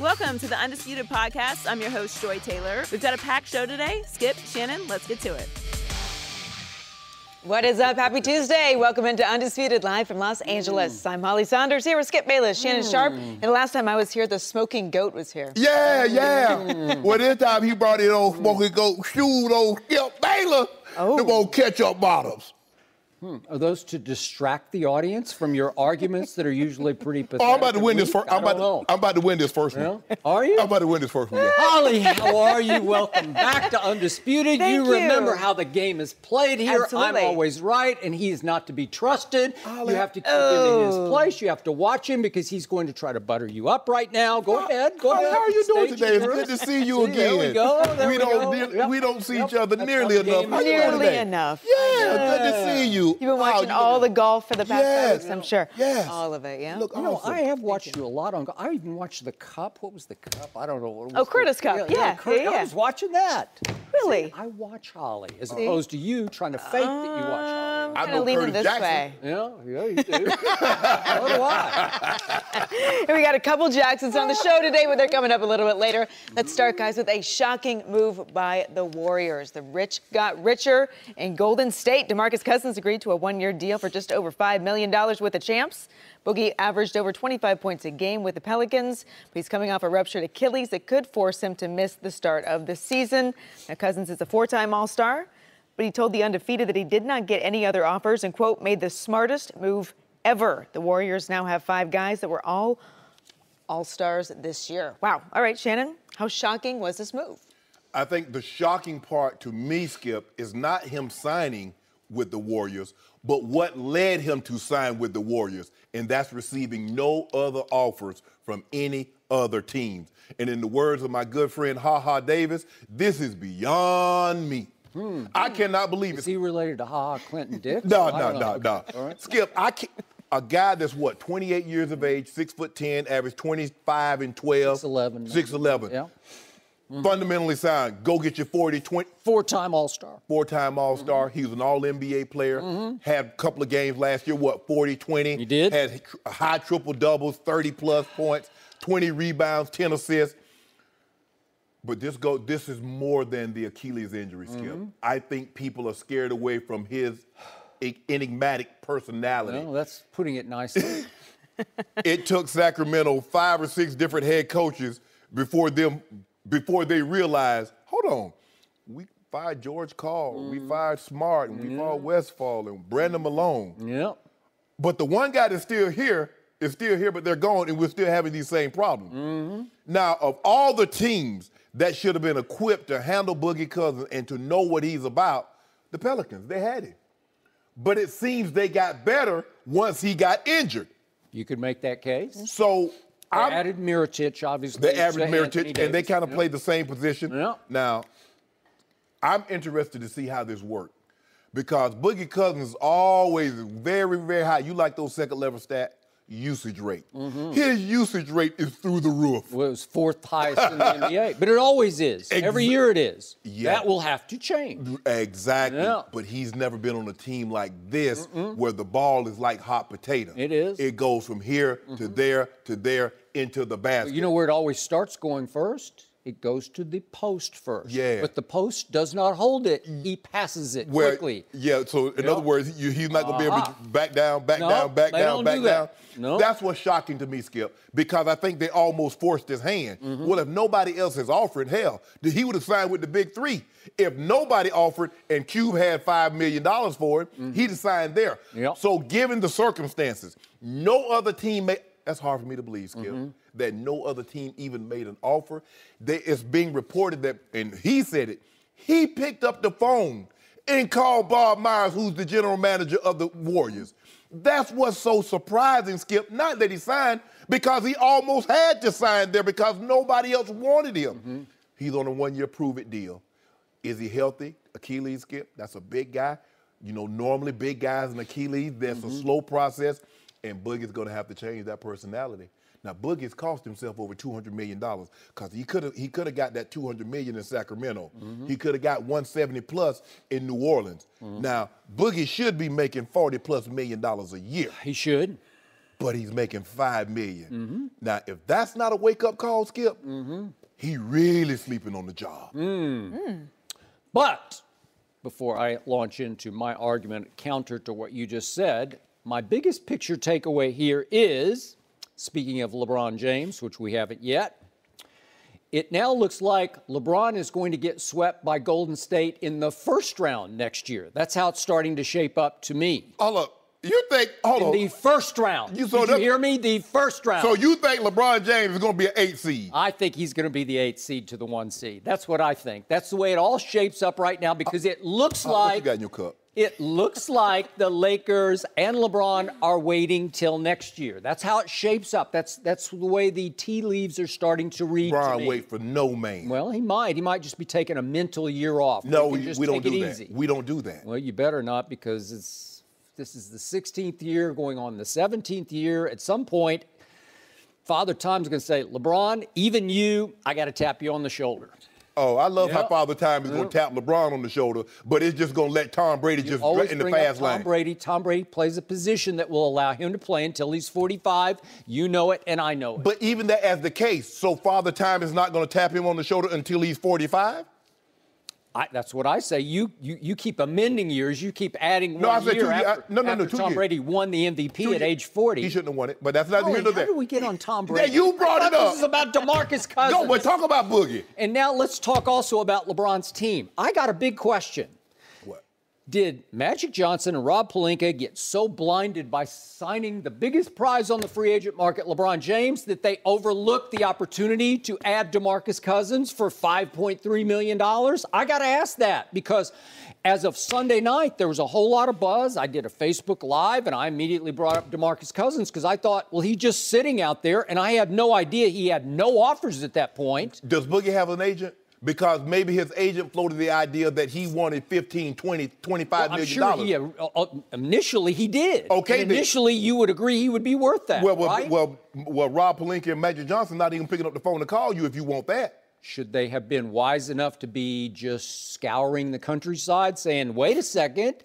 Welcome to the Undisputed Podcast. I'm your host, Joy Taylor. We've got a packed show today. Skip, Shannon, let's get to it. What is up? Happy Tuesday. Welcome into Undisputed live from Los Angeles. I'm Holly Saunders here with Skip Bayless, Shannon Sharp. And the last time I was here, the Smoking Goat was here. Yeah. Well, this time he brought in old Smoking Goat shoes, old Skip Bayless. Them old ketchup bottoms. Are those to distract the audience from your arguments that are usually pretty pathetic? Oh, I'm about to win this first. I'm know. about to win this first one. Are you? I'm about to win this first one. Yeah. Holly, how are you? Welcome back to Undisputed. Thank you. Remember how the game is played here. Absolutely. I'm always right, and he is not to be trusted. Holly. You have to keep him in his place. You have to watch him because he's going to try to butter you up right now. Go ahead. Go ahead. How are you doing Stage today? It's yours. good to see you again. There we go. We don't see each other nearly how the enough. game How is you doing Nearly today? enough. Yeah, good to see you. You've been watching all the golf for the past 5 weeks, I'm sure. Yes. All of it, yeah? Look, You know, awesome. I have watched you a lot on. I even watched the Cup. What was the Cup? I don't know what it was. Oh, Curtis Cup. Yeah. I was watching that. Really? See, I watch Holly as opposed to you trying to fake that you watch Holly. I'm I kind know of leaning Curtis this Jackson. way. Yeah, you do. So do I. And we got a couple Jacksons on the show today, but they're coming up a little bit later. Let's start, guys, with a shocking move by the Warriors. The rich got richer in Golden State. DeMarcus Cousins agreed to a one-year deal for just over $5 million with the champs. Boogie averaged over 25 points a game with the Pelicans, but he's coming off a ruptured Achilles that could force him to miss the start of the season. Now, Cousins is a four-time All-Star, but he told the Undefeated that he did not get any other offers and, quote, made the smartest move ever. The Warriors now have 5 guys that were all All-Stars this year. Wow. All right, Shannon, how shocking was this move? I think the shocking part to me, Skip, is not him signing with the Warriors, but what led him to sign with the Warriors, and that's receiving no other offers from any other teams. And in the words of my good friend Ha Ha Davis, this is beyond me. I cannot believe Is it. he related to Ha Ha Clinton Dix? No. All right. Skip, a guy that's 28 years of age, 6'10", average 25 and 12. 6'11". 6'11". Yeah. Fundamentally sound. Go get your 40, 20. Four-time All-Star. Four-time All-Star. He was an All-NBA player. Had a couple of games last year, 40, 20. He did. Had high triple-doubles, 30-plus points, 20 rebounds, 10 assists. But this is more than the Achilles injury, Skip. I think people are scared away from his enigmatic personality. Well, that's putting it nicely. It took Sacramento 5 or 6 different head coaches before they realized, hold on, we fired George Karl, we fired Smart, and we fired Westphal and Brandon Malone. Yep. But the one guy that's still here is still here, but they're gone, and we're still having these same problems. Now, of all the teams that should have been equipped to handle Boogie Cousins and to know what he's about, the Pelicans, they had him. But it seems they got better once he got injured. You could make that case. So They added Mirotic, obviously. they added Mirotic, and they Davis. kind of played the same position. Yeah. Now, I'm interested to see how this works because Boogie Cousins is always very, very high. You like those second-level stats? Usage rate. His usage rate is through the roof. Well, it was 4th highest in the NBA, but it always is. Every year it is. Yeah. That will have to change. Exactly. Yeah. But he's never been on a team like this where the ball is like hot potato. It is. It goes from here to there, into the basket. You know where it always starts going first? It goes to the post first. Yeah. But the post does not hold it. He passes it quickly. Yeah, so in other words, he's not going to be able to back down, back No, down, back they down, don't back do down. that. No. That's what's shocking to me, Skip, because I think they almost forced his hand. Well, if nobody else has offered, hell, he would have signed with the big 3. If nobody offered and Cube had $5 million for him, he'd have signed there. Yep. So given the circumstances, no other team that's hard for me to believe, Skip, that no other team even made an offer. It's being reported that, and he said it, he picked up the phone and called Bob Myers, who's the general manager of the Warriors. That's what's so surprising, Skip. Not that he signed, because he almost had to sign there because nobody else wanted him. He's on a one-year prove-it deal. Is he healthy? Achilles, Skip, that's a big guy. You know, normally big guys in Achilles, that's a slow process, and Boogie's going to have to change that personality. Now, Boogie's cost himself over $200 million because he could have got that $200 million in Sacramento. He could have got 170 plus in New Orleans. Now, Boogie should be making $40+ million a year. He should. but he's making $5 million. Now, if that's not a wake-up call, Skip, he really sleeping on the job. But before I launch into my argument counter to what you just said, my biggest picture takeaway here is, speaking of LeBron James, which we haven't yet, it now looks like LeBron is going to get swept by Golden State in the first round next year. That's how it's starting to shape up to me. Hold up. You think, hold on. In the first round. Did you hear me? The first round. So you think LeBron James is going to be an 8 seed? I think he's going to be the 8 seed to the 1 seed. That's what I think. That's the way it all shapes up right now because it looks like... What you got in your cup? It looks like the Lakers and LeBron are waiting till next year. That's how it shapes up. That's the way the tea leaves are starting to read to me. LeBron wait for no man. Well, he might. He might just be taking a mental year off. No, we don't do that. Easy. We don't do that. Well, you better not because this is the 16th year going on the 17th year. At some point, Father Time's going to say, LeBron, even you, I got to tap you on the shoulder. Oh, I love how Father Time is going to tap LeBron on the shoulder, but it's just going to let Tom Brady just in the fast lane. Tom Brady plays a position that will allow him to play until he's 45. You know it, and I know it. But even that as the case, so Father Time is not going to tap him on the shoulder until he's 45? That's what I say. You keep amending years. You keep adding one year after Tom Brady won the MVP at age 40. He shouldn't have won it, but that's not the end of that. How did we get on Tom Brady? Yeah, you brought it up. This is about DeMarcus Cousins. No, but talk about Boogie. And now let's talk also about LeBron's team. I got a big question. What? Did Magic Johnson and Rob Pelinka get so blinded by signing the biggest prize on the free agent market, LeBron James, that they overlooked the opportunity to add DeMarcus Cousins for $5.3 million? I got to ask that because as of Sunday night, there was a whole lot of buzz. I did a Facebook Live, and I immediately brought up DeMarcus Cousins because I thought, well, he's just sitting out there, and I had no idea he had no offers at that point. Does Boogie have an agent? Because maybe his agent floated the idea that he wanted $15, $20, $25 million. I'm sure initially he did. Okay, and initially you would agree he would be worth that, right? Well, Rob Pelinka and Magic Johnson not even picking up the phone to call you if you want that. Should they have been wise enough to be just scouring the countryside saying, wait a second,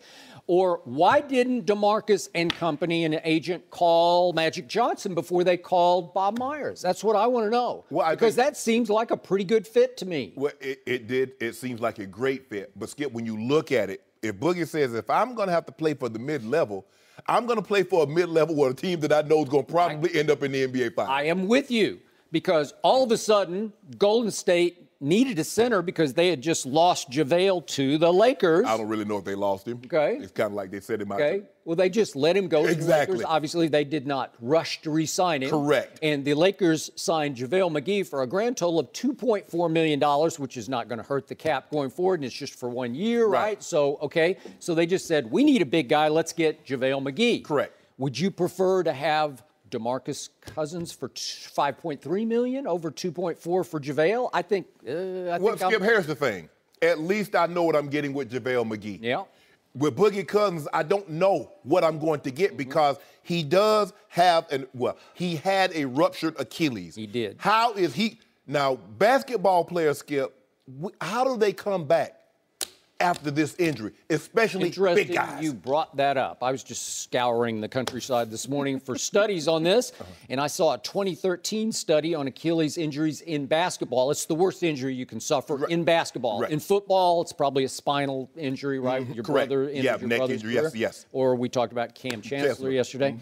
or why didn't DeMarcus and company and an agent call Magic Johnson before they called Bob Myers? That's what I want to know. Well, because that seems like a pretty good fit to me. Well, it did. It seems like a great fit. But, Skip, when you look at it, if Boogie says, if I'm going to have to play for the mid-level, I'm going to play for a mid-level with a team that I know is going to probably end up in the NBA Finals. I am with you because all of a sudden, Golden State needed a center because they had just lost JaVale to the Lakers. I don't really know if they lost him. Okay. It's kind of like they set him out. Okay. Well, they just let him go to the Exactly. Lakers. Obviously, they did not rush to re-sign him. Correct. And the Lakers signed JaVale McGee for a grand total of $2.4 million, which is not going to hurt the cap going forward, and it's just for 1 year, right? So, okay. So they just said, we need a big guy. Let's get JaVale McGee. Correct. Would you prefer to have DeMarcus Cousins for $5.3 million over $2.4 for JaVale? I think. Skip, here's the thing. At least I know what I'm getting with JaVale McGee. Yeah. With Boogie Cousins, I don't know what I'm going to get because he does have he had a ruptured Achilles. He did. How is he now? Basketball players, Skip, how do they come back after this injury, especially big guys? You brought that up. I was just scouring the countryside this morning for studies on this, and I saw a 2013 study on Achilles injuries in basketball. It's the worst injury you can suffer in basketball. Right. In football, it's probably a spinal injury, right? Your Correct. brother injured your neck brother's injury, career. yes. Or we talked about Cam Chancellor yesterday.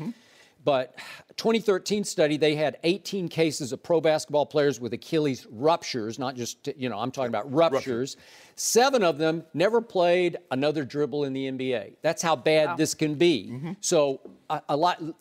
But 2013 study, they had 18 cases of pro basketball players with Achilles ruptures, not just, I'm talking about ruptures. 7 of them never played another dribble in the NBA. That's how bad this can be. So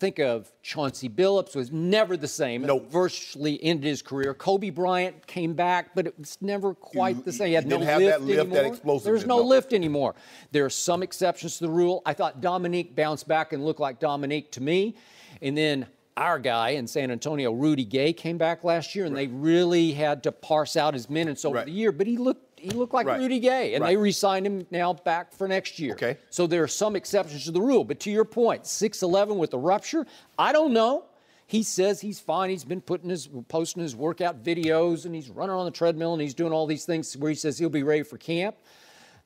think of Chauncey Billups, was never the same. Virtually ended his career. Kobe Bryant came back, but it was never quite the same. He had no lift anymore. That explosiveness. There's no lift anymore. There are some exceptions to the rule. I thought Dominique bounced back and looked like Dominique to me. And then our guy in San Antonio, Rudy Gay, came back last year, and they really had to parse out his minutes over the year. But he looked like Rudy Gay, and they re-signed him now back for next year. Okay. So there are some exceptions to the rule. But to your point, 6'11" with a rupture, I don't know. He says he's fine. He's been posting his workout videos, and he's running on the treadmill, and he's doing all these things where he says he'll be ready for camp.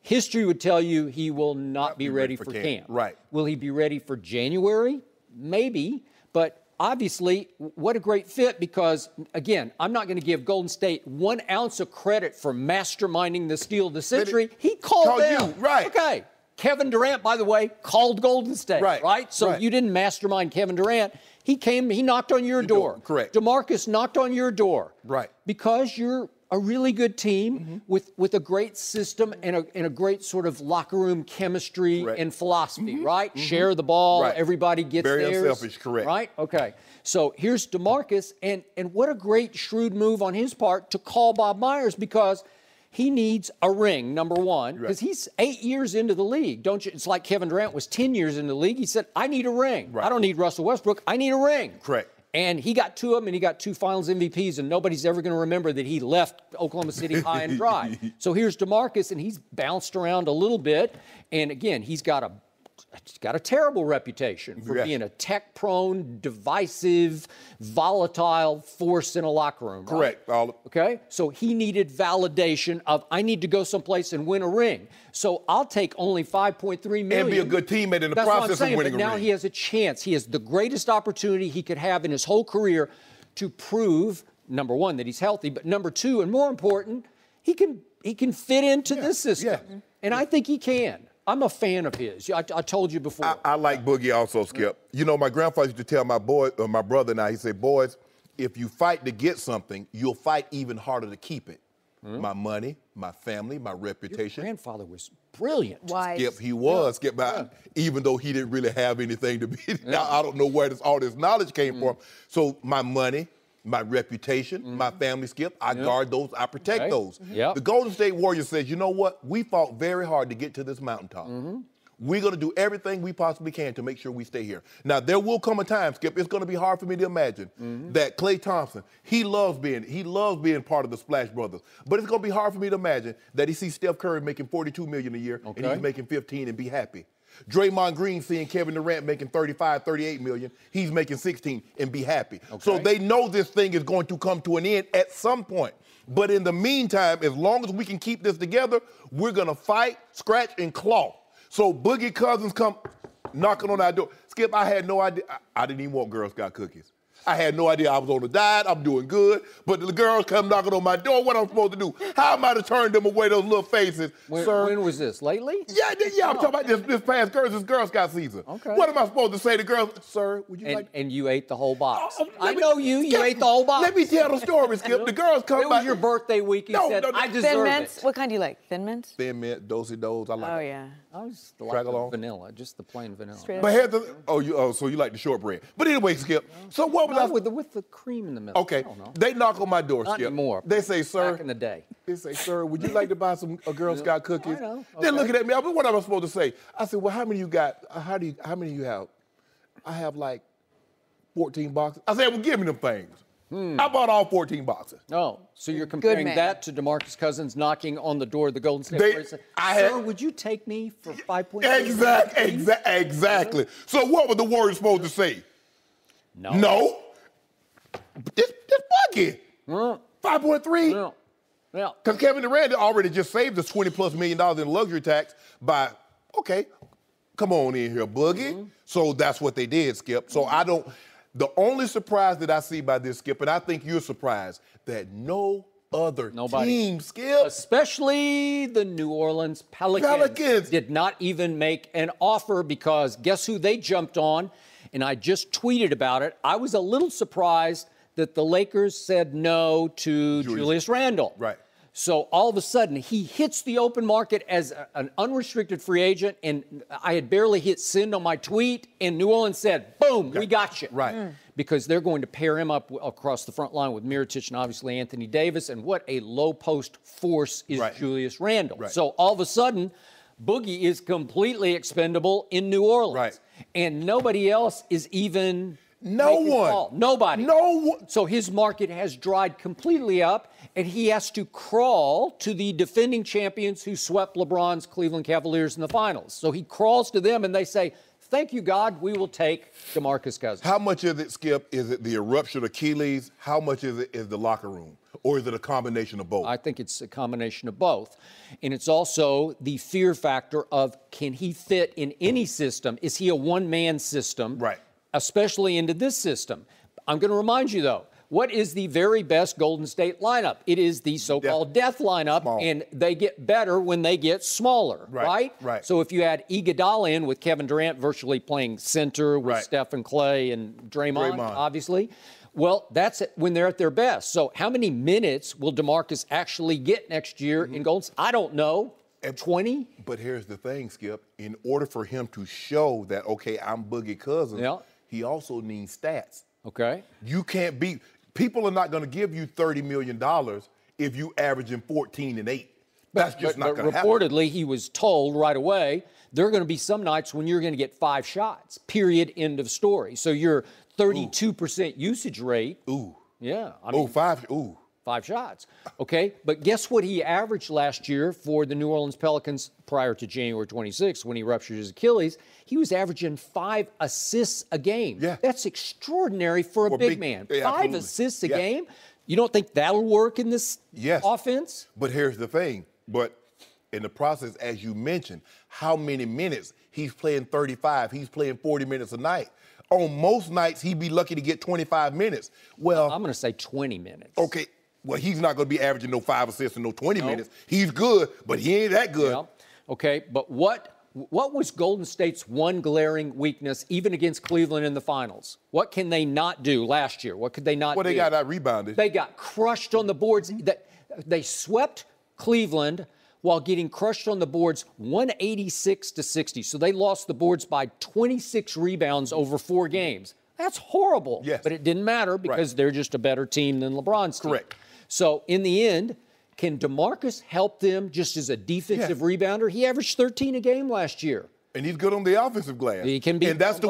History would tell you he will not be ready for camp. Right. Will he be ready for January? Maybe, but obviously, what a great fit because, again, I'm not going to give Golden State 1 ounce of credit for masterminding the steal of the century. He called them. You, right. Okay. Kevin Durant, by the way, called Golden State, right? So you didn't mastermind Kevin Durant. He came, he knocked on your door. Correct. DeMarcus knocked on your door. Right. Because you're a really good team with a great system and a great sort of locker room chemistry and philosophy, right? Share the ball, everybody gets Very theirs. unselfish, correct. Right? Okay. So here's DeMarcus, and what a great shrewd move on his part to call Bob Myers because he needs a ring, number one, because he's 8 years into the league. Don't you? It's like Kevin Durant was 10 years into the league. He said, I need a ring. I don't need Russell Westbrook. I need a ring. Correct. And he got 2 of them, and he got 2 Finals MVPs, and nobody's ever going to remember that he left Oklahoma City high and dry. So here's DeMarcus, and he's bounced around a little bit. And again, he's got a terrible reputation for being a tech-prone, divisive, volatile force in a locker room. Right? Correct. Okay? So he needed validation of, I need to go someplace and win a ring. So I'll take only $5.3 million. And be a good teammate in the process of winning a ring. Now he has a chance. He has the greatest opportunity he could have in his whole career to prove, number one, that he's healthy, but number two, and more important, he can fit into this system. And I think he can. I'm a fan of his. I told you before. I like Boogie also, Skip. You know, my grandfather used to tell my brother and I, he said, boys, if you fight to get something, you'll fight even harder to keep it. My money, my family, my reputation. Your grandfather was brilliant. Wise. Skip, he was. Skip, even though he didn't really have anything to be. I don't know where all this knowledge came from. So my money, my reputation, my family, Skip, I guard those, I protect those. The Golden State Warriors says, you know what? We fought very hard to get to this mountaintop. We're going to do everything we possibly can to make sure we stay here. Now, there will come a time, Skip, it's going to be hard for me to imagine that Klay Thompson, he loves being part of the Splash Brothers. But it's going to be hard for me to imagine that he sees Steph Curry making $42 million a year and he's making 15 and be happy. Draymond Green seeing Kevin Durant making $35, $38 million, he's making 16 and be happy. So they know this thing is going to come to an end at some point. But in the meantime, as long as we can keep this together, we're going to fight, scratch, and claw. So Boogie Cousins come knocking on our door. Skip, I had no idea. I didn't even want Girl Scout cookies. I had no idea I was on a diet. I'm doing good. But the girls come knocking on my door. What I'm supposed to do? How am I to turn them away, those little faces? Sir, when was this? Lately? Yeah, I'm talking about this past Girl Scout season. What am I supposed to say to girls? Sir, would you like... And you ate the whole box. I know you. You ate the whole box. Let me tell the story, Skip. The girls come It was your birthday week. You said, I deserve Thin Mints? it. What kind do you like? Thin Mints? Thin Mint, Do-si-dos. I like Oh, yeah. I was like vanilla, just the plain vanilla. But here's the, so you like the shortbread. But anyway, Skip, so what was I... With the cream in the middle. Okay, they knock on my door, Not Skip. anymore. They say, sir... Back in the day. They say, sir, would you like to buy some Girl Scout cookies? I know. They're looking at me. What am I supposed to say? I said, well, how many you got? How many you have? I have like 14 boxes. I said, well, give me them things. I bought all 14 boxes. Oh, so you're comparing that to DeMarcus Cousins knocking on the door of the Golden State Warriors? Sir, would you take me for 5.3? Exactly. So what were the Warriors supposed to say? No. No. This Boogie. 5.3. No. Yeah. Because Kevin Durant already just saved us $20+ million in luxury tax by, okay, come on in here, Boogie. So that's what they did, Skip. So the only surprise that I see by this, Skip, and I think you're surprised, that no other team, Skip. Especially the New Orleans Pelicans did not even make an offer because guess who they jumped on? And I just tweeted about it. I was a little surprised that the Lakers said no to Julius Randle. Right. So all of a sudden, he hits the open market as an unrestricted free agent, and I had barely hit send on my tweet, and New Orleans said, boom, we got you. Right. Because they're going to pair him up across the front line with Mirotic and obviously Anthony Davis, and what a low-post force is Julius Randle. So all of a sudden, Boogie is completely expendable in New Orleans. And nobody else is even... Nobody. No one. So his market has dried completely up, and he has to crawl to the defending champions who swept LeBron's Cleveland Cavaliers in the finals. So he crawls to them, and they say, thank you, God, we will take DeMarcus Cousins. How much is it, Skip? Is it the eruption of Achilles? How much is the locker room? Or is it a combination of both? I think it's a combination of both. And it's also the fear factor of, can he fit in any system? Is he a one-man system? Right. especially into this system. I'm going to remind you, though, what is the very best Golden State lineup? It is the so-called death lineup, and they get better when they get smaller, right? Right. So if you add Iguodala in with Kevin Durant virtually playing center with Stephen Clay and Draymond, obviously, well, that's it when they're at their best. So how many minutes will DeMarcus actually get next year in Golden State? I don't know. 20? But here's the thing, Skip. In order for him to show that, okay, I'm Boogie Cousins, he also needs stats. Okay. You can't be... People are not going to give you $30 million if you averaging 14 and 8. That's just not going to happen. Reportedly, he was told right away, there are going to be some nights when you're going to get 5 shots, period, end of story. So your 32% usage rate. Ooh. Yeah. I mean, 5 shots. Okay. But guess what he averaged last year for the New Orleans Pelicans prior to January 26th when he ruptured his Achilles? He was averaging 5 assists a game. Yeah. That's extraordinary for a big man. 5 assists a game? You don't think that'll work in this offense? But here's the thing. But in the process, as you mentioned, how many minutes? He's playing 35. He's playing 40 minutes a night. On most nights, he'd be lucky to get 25 minutes. Well, I'm going to say 20 minutes. Okay. Well, he's not going to be averaging no 5 assists and no 20 minutes. He's good, but he ain't that good. Yeah. Okay, but what was Golden State's one glaring weakness, even against Cleveland in the finals? What can they not do last year? What could they not do? Well, they got out-rebounded. They got crushed on the boards. They swept Cleveland while getting crushed on the boards 186-60. So they lost the boards by 26 rebounds over 4 games. That's horrible. Yes. But it didn't matter because they're just a better team than LeBron's team. Correct. So in the end, can DeMarcus help them just as a defensive rebounder? He averaged 13 a game last year. And he's good on the offensive glass. He can be. And that's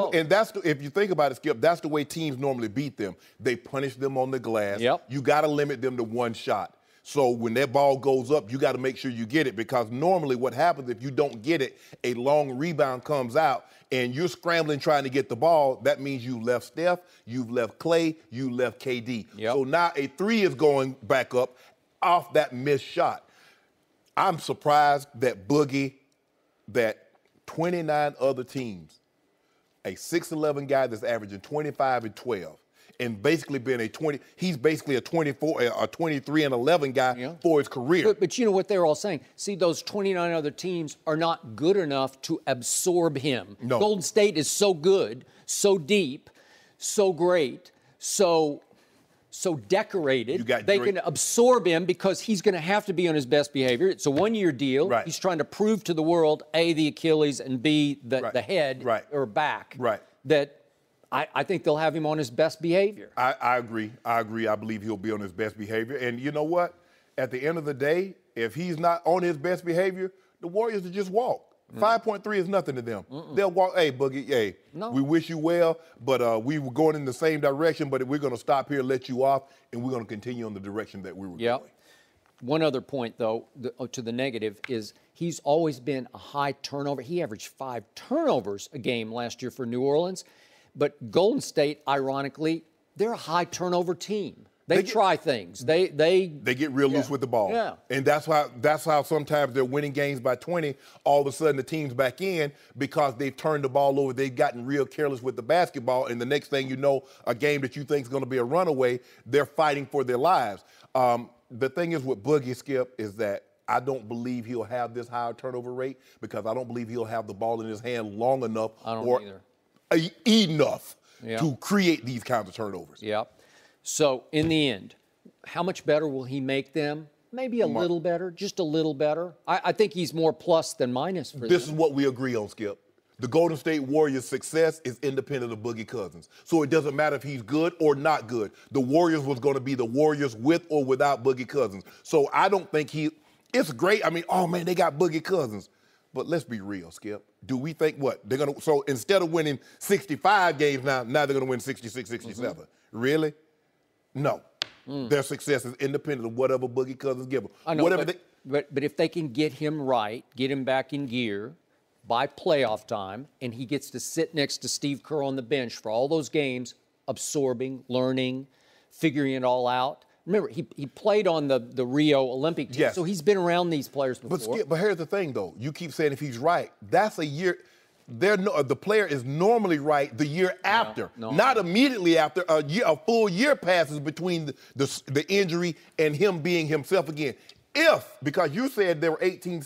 if you think about it, Skip, that's the way teams normally beat them. They punish them on the glass. Yep. You got to limit them to 1 shot. So when that ball goes up, you got to make sure you get it, because normally what happens if you don't get it, a long rebound comes out and you're scrambling trying to get the ball. That means you left Steph, you've left Clay, you left KD. Yep. So now a 3 is going back up off that missed shot. I'm surprised that that 29 other teams, a 6'11" guy that's averaging 25 and 12, and basically being he's basically a 24, a 23 and 11 guy for his career. But you know what they're all saying? See, those 29 other teams are not good enough to absorb him. No. Golden State is so good, so deep, so great, so decorated, they can absorb him because he's going to have to be on his best behavior. It's a 1-year deal. Right. He's trying to prove to the world, A, the Achilles, and B, the head or back. Right. That I think they'll have him on his best behavior. I agree. I believe he'll be on his best behavior. And you know what? At the end of the day, if he's not on his best behavior, the Warriors will just walk. 5.3 is nothing to them. They'll walk, hey, Boogie, hey, we wish you well, but we were going in the same direction, but we're going to stop here, let you off, and we're going to continue on the direction that we were going. One other point, though, to the negative is he's always been a high turnover. He averaged 5 turnovers a game last year for New Orleans. But Golden State, ironically, they're a high turnover team. They try things. They get real loose with the ball. Yeah. And that's how sometimes they're winning games by 20. All of a sudden the team's back in because they've turned the ball over. They've gotten real careless with the basketball. And the next thing you know, a game that you think is going to be a runaway, they're fighting for their lives. The thing is with Boogie, Skip, is that I don't believe he'll have this high turnover rate because I don't believe he'll have the ball in his hand long enough enough to create these kinds of turnovers. So, in the end, how much better will he make them? Maybe a little better, just a little better. I think he's more plus than minus for them. This is what we agree on, Skip. The Golden State Warriors' success is independent of Boogie Cousins. So it doesn't matter if he's good or not good. The Warriors was going to be the Warriors with or without Boogie Cousins. So I don't think it's great. I mean, oh, man, they got Boogie Cousins. But let's be real, Skip. Do we think what? They're going to, so instead of winning 65 games now they're going to win 66, 67. Really? No. Their success is independent of whatever Boogie Cousins give them. I know, but if they can get him right, get him back in gear by playoff time, and he gets to sit next to Steve Kerr on the bench for all those games, absorbing, learning, figuring it all out. Remember, he played on the Rio Olympic team, so he's been around these players before. But here's the thing, though. You keep saying if he's right, that's a year. the player is normally right the year after, not immediately after. A full year passes between the injury and him being himself again. Because you said there were 18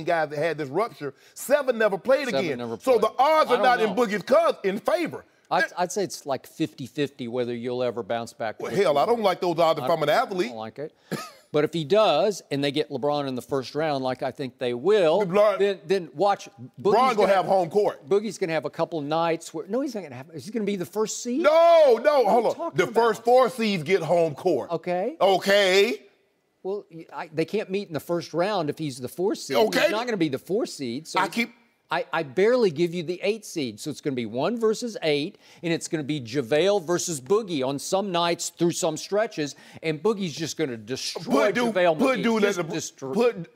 guys that had this rupture, 7 never played again. So the odds are not in Boogie's in favor. I'd say it's like 50-50 whether you'll ever bounce back. Well, hell, I don't like those odds if I'm an athlete. I don't like it. But if he does, and they get LeBron in the first round, like I think they will, then watch. LeBron's going to have home court. Boogie's going to have a couple of nights where, no, he's not going to have. Is he going to be the first seed? No, hold on. The first 4 seeds get home court. Okay. Well, they can't meet in the first round if he's the 4th seed. He's not going to be the 4th seed. So I barely give you the 8th seed. So it's going to be 1 versus 8, and it's going to be JaVale versus Boogie on some nights through some stretches, and Boogie's just going to destroy JaVale.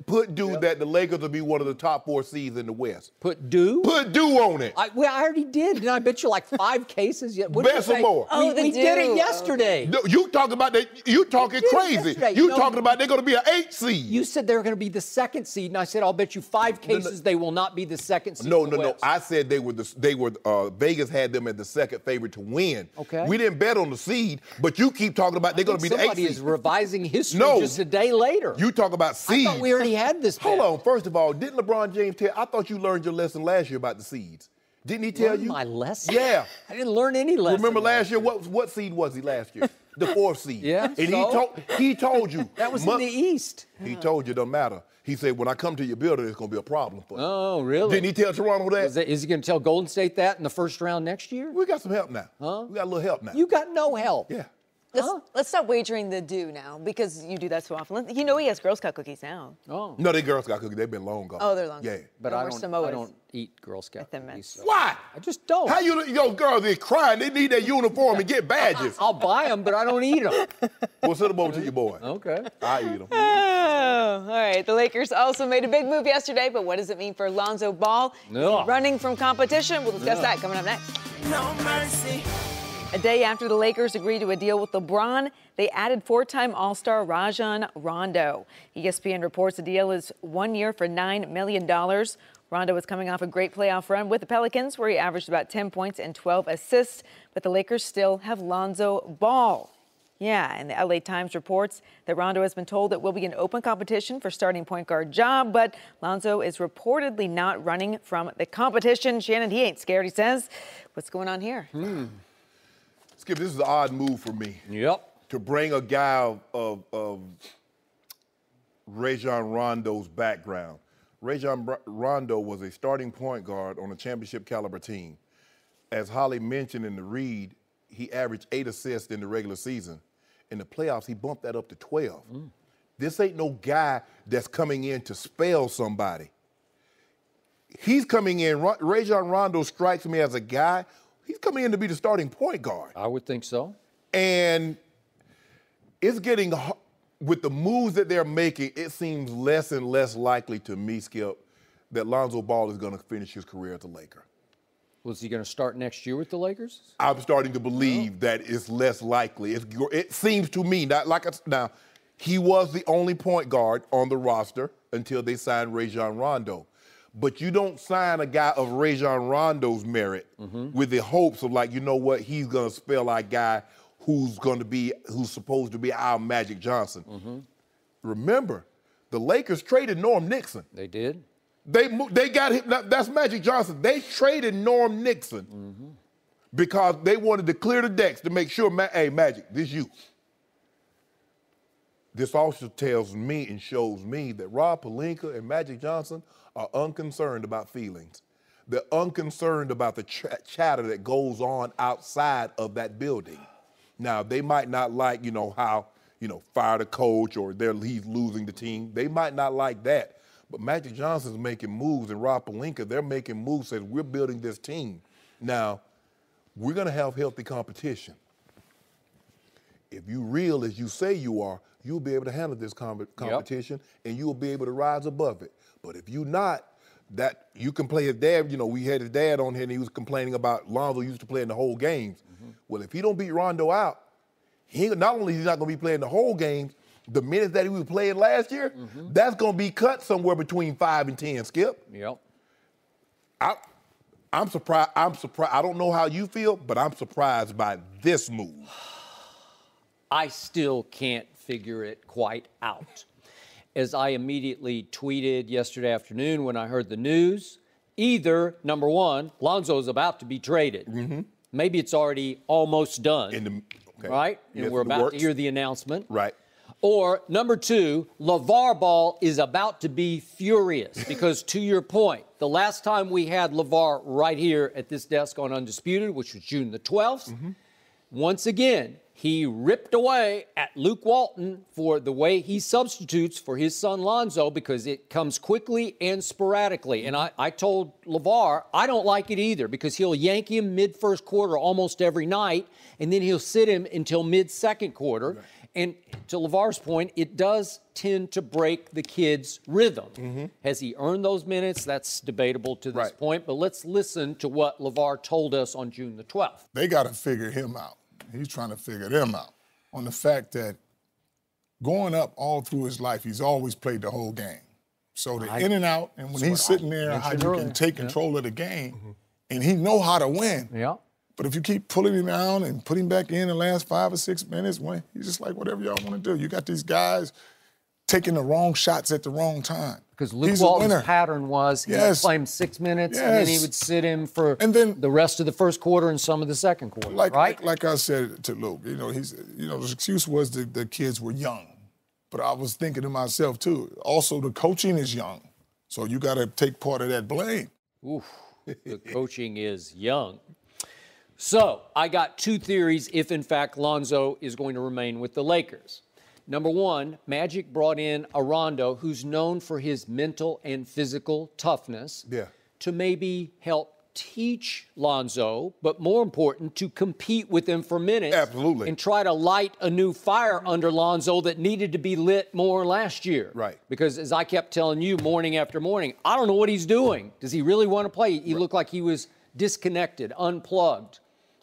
Put that the Lakers will be one of the top 4 seeds in the West. Put do on it. I already did, and I bet you like 5 cases. Bet some more. We did it yesterday. No, you talking about that? You talking crazy? You talking about they're going to be an 8 seed? You said they were going to be the 2nd seed, and I said I'll bet you 5 cases they will not be the 2nd. No. I said they were Vegas had them as the 2nd favorite to win. Okay. We didn't bet on the seed, but you keep talking about they're going to be the 8th seed. Somebody is revising history just a day later. You talk about seeds. I thought we already had this bet. Hold on. First of all, didn't LeBron James tell? I thought you learned your lesson last year about the seeds. Didn't he tell you? My lesson? Yeah. I didn't learn any lesson. Remember last year? What seed was he last year? The 4th seed. Yeah. And he told you. That was in the East. He told you it don't matter. He said, when I come to your building, it's going to be a problem for you. Oh, really? Didn't he tell Toronto that? Is he going to tell Golden State that in the first round next year? We got some help now. We got a little help now. You got no help. Yeah. Let's stop wagering the do now, because you do that so often. You know he has Girl Scout cookies now. Oh. No, they Girl Scout cookies. They've been long gone. Oh, they're long gone. Yeah. But I don't eat Girl Scout cookies. So. Why? I just don't. How yo girls, they're crying. They need their uniform and get badges. I'll buy them, but I don't eat them. We'll send them over to your boy. Okay. I eat them. Oh, all right. The Lakers also made a big move yesterday, but what does it mean for Lonzo Ball? Running from competition. We'll discuss that coming up next. No mercy. A day after the Lakers agreed to a deal with LeBron, they added 4-time All-Star Rajon Rondo. ESPN reports the deal is 1 year for $9 million. Rondo is coming off a great playoff run with the Pelicans, where he averaged about 10 points and 12 assists, but the Lakers still have Lonzo Ball. Yeah, and the LA Times reports that Rondo has been told it will be an open competition for starting point guard job, but Lonzo is reportedly not running from the competition. Shannon, he ain't scared, he says. What's going on here? Skip, this is an odd move for me. Yep. To bring a guy of Rajon Rondo's background. Rajon Rondo was a starting point guard on a championship caliber team. As Holly mentioned in the read, he averaged 8 assists in the regular season. In the playoffs, he bumped that up to 12. This ain't no guy that's coming in to spell somebody. He's coming in, Rajon Rondo strikes me as a guy, he's coming in to be the starting point guard. I would think so. And it's getting, with the moves that they're making, it seems less and less likely to me, Skip, that Lonzo Ball is going to finish his career as a Laker. Was he going to start next year with the Lakers? I'm starting to believe that it's less likely. It seems to me, now, he was the only point guard on the roster until they signed Rajon Rondo. But you don't sign a guy of Rajon Rondo's merit with the hopes of, like, you know what, he's going to spell our guy who's supposed to be our Magic Johnson. Remember, the Lakers traded Norm Nixon. They did. They got him. That's Magic Johnson. They traded Norm Nixon because they wanted to clear the decks to make sure, hey, Magic, this you. This also tells me and shows me that Rob Pelinka and Magic Johnson are unconcerned about feelings. They're unconcerned about the chatter that goes on outside of that building. Now, they might not like, how, fire the coach or he's losing the team. They might not like that. But Magic Johnson's making moves, and Rob Pelinka, they're making moves that we're building this team. Now, we're going to have healthy competition. If you're real as you say you are, you'll be able to handle this competition, and you'll be able to rise above it. But if you're not, that you can play his dad. We had his dad on here, and he was complaining about Lonzo used to play in the whole games. Well, if he don't beat Rondo out, not only is he not going to be playing the whole games, the minutes that he was playing last year, that's going to be cut somewhere between 5 and 10, Skip. Yep. I'm I'm surprised. I don't know how you feel, but I'm surprised by this move. I still can't figure it quite out. As I immediately tweeted yesterday afternoon when I heard the news, either, number one, Lonzo's about to be traded. Mm-hmm. Maybe it's already almost done, right? And we're about to hear the announcement. Right. Or, number two, LeVar Ball is about to be furious because, to your point, the last time we had LeVar right here at this desk on Undisputed, which was June the 12th, once again, he ripped away at Luke Walton for the way he substitutes for his son Lonzo because it comes quickly and sporadically. And I told LeVar, I don't like it either because he'll yank him mid-first quarter almost every night, and then he'll sit him until mid-second quarter. Right. And to LeVar's point, it does tend to break the kid's rhythm. Has he earned those minutes? That's debatable to this point. But let's listen to what LeVar told us on June the 12th. They got to figure him out. He's trying to figure them out on the fact that going up all through his life, he's always played the whole game. So the in and out, and when he's sitting there, how you can take control of the game, and he know how to win. Yeah. But if you keep pulling him down and putting him back in the last 5 or 6 minutes, when he's just like, whatever y'all want to do. You got these guys taking the wrong shots at the wrong time. Because Luke Walton's pattern was he would play him 6 minutes, and then he would sit him for the rest of the first quarter and some of the second quarter, right? Like I said to Luke, his excuse was the kids were young. But I was thinking to myself, too, also the coaching is young. So you got to take part of that blame. Oof, the coaching is young. So I got two theories if, in fact, Lonzo is going to remain with the Lakers. Number one, Magic brought in a Rondo who's known for his mental and physical toughness to maybe help teach Lonzo, but more important, to compete with him for minutes. Absolutely. And try to light a new fire under Lonzo that needed to be lit more last year. Right. Because as I kept telling you morning after morning, I don't know what he's doing. Does he really want to play? He looked like he was disconnected, unplugged,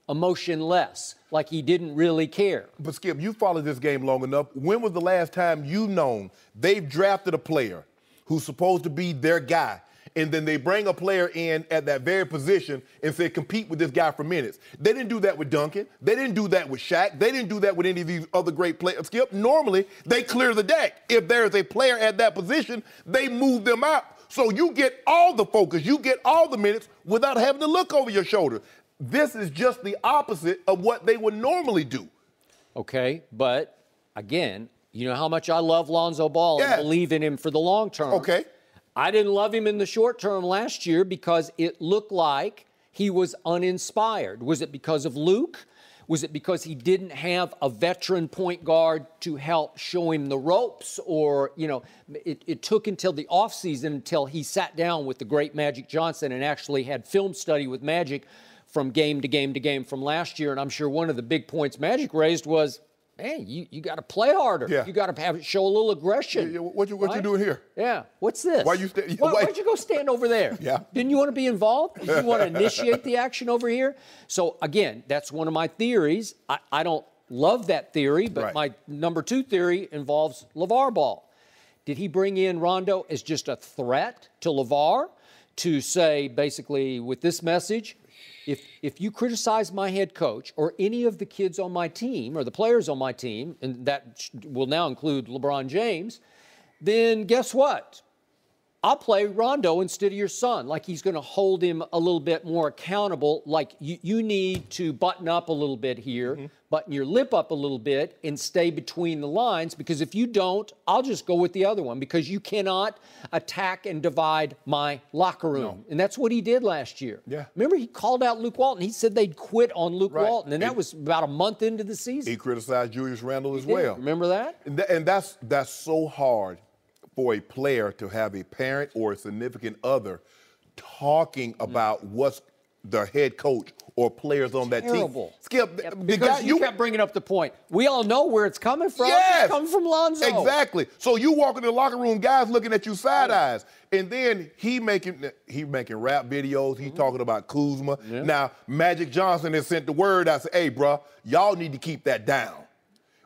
emotionless, like he didn't really care. But Skip, you followed this game long enough. When was the last time you known they've drafted a player who's supposed to be their guy, and then they bring a player in at that very position and say, compete with this guy for minutes? They didn't do that with Duncan. They didn't do that with Shaq. They didn't do that with any of these other great players. Skip, normally they clear the deck. If there's a player at that position, they move them out. So you get all the focus, you get all the minutes without having to look over your shoulder. This is just the opposite of what they would normally do. Okay, but again, you know how much I love Lonzo Ball and believe in him for the long term. Okay. I didn't love him in the short term last year because it looked like he was uninspired. Was it because of Luke? Was it because he didn't have a veteran point guard to help show him the ropes? Or, it took until the offseason until he sat down with the great Magic Johnson and actually had film study with Magic from game to game to game from last year. And I'm sure one of the big points Magic raised was, hey, you got to play harder. Yeah. You got to show a little aggression. What you doing here? Yeah. What's this? Why'd you go stand over there? Yeah. Didn't you want to be involved? Did you want to initiate the action over here? So, again, that's one of my theories. I don't love that theory, but my number two theory involves LeVar Ball. Did he bring in Rondo as just a threat to LeVar to say, basically, with this message, if you criticize my head coach or any of the kids on my team or the players on my team, and that will now include LeBron James, then guess what? I'll play Rondo instead of your son. Like he's going to hold him a little bit more accountable. Like you need to button up a little bit here, button your lip up a little bit and stay between the lines, because if you don't, I'll just go with the other one, because you cannot attack and divide my locker room. No. And that's what he did last year. Yeah. Remember, he called out Luke Walton. He said they'd quit on Luke Walton, and that was about a month into the season. He criticized Julius Randle as well. Remember that? And that's so hard for a player to have a parent or a significant other talking about what's the head coach or players on that team. Skip, because you kept bringing up the point. We all know where it's coming from. Yes, it's coming from Lonzo. Exactly. So you walk into the locker room, guys looking at you side eyes, and then he making rap videos. He talking about Kuzma. Yeah. Now Magic Johnson has sent the word out. Say, hey, bro, y'all need to keep that down.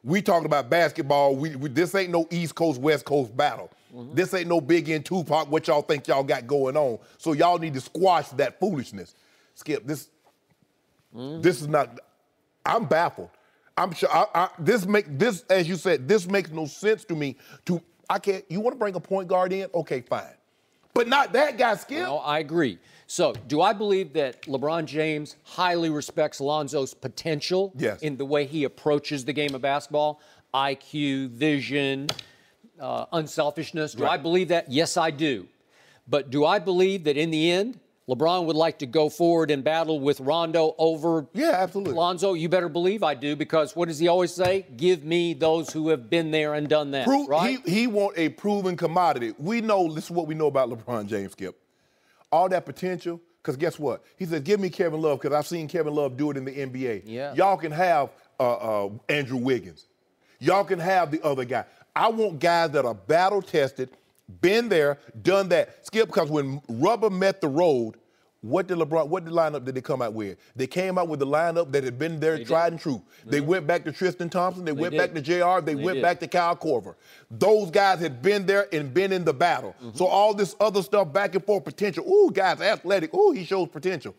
We talking about basketball. This ain't no East Coast, West Coast battle. This ain't no Big N Tupac, what y'all think y'all got going on. So y'all need to squash that foolishness. Skip, this is not. I'm baffled. I'm sure this, as you said, this makes no sense to me. I can't. You want to bring a point guard in? Okay, fine, but not that guy, Skip. No, I agree. So, do I believe that LeBron James highly respects Lonzo's potential in the way he approaches the game of basketball? IQ, vision, unselfishness. Do I believe that? Yes, I do. But do I believe that in the end, LeBron would like to go forward and battle with Rondo over Lonzo? You better believe I do, because what does he always say? Give me those who have been there and done that, right? He want a proven commodity. We know, this is what we know about LeBron James, Skip. All that potential, because guess what? He says, give me Kevin Love, because I've seen Kevin Love do it in the NBA. Yeah. Y'all can have Andrew Wiggins. Y'all can have the other guy. I want guys that are battle-tested, been there, done that. Skip, because when rubber met the road, what lineup did they come out with? They came out with the lineup that had been there, tried and true. They went back to Tristan Thompson. They went back to JR. They went back to Kyle Korver. Those guys had been there and been in the battle. So all this other stuff, back and forth, potential. Ooh, guys, athletic. Ooh, he shows potential.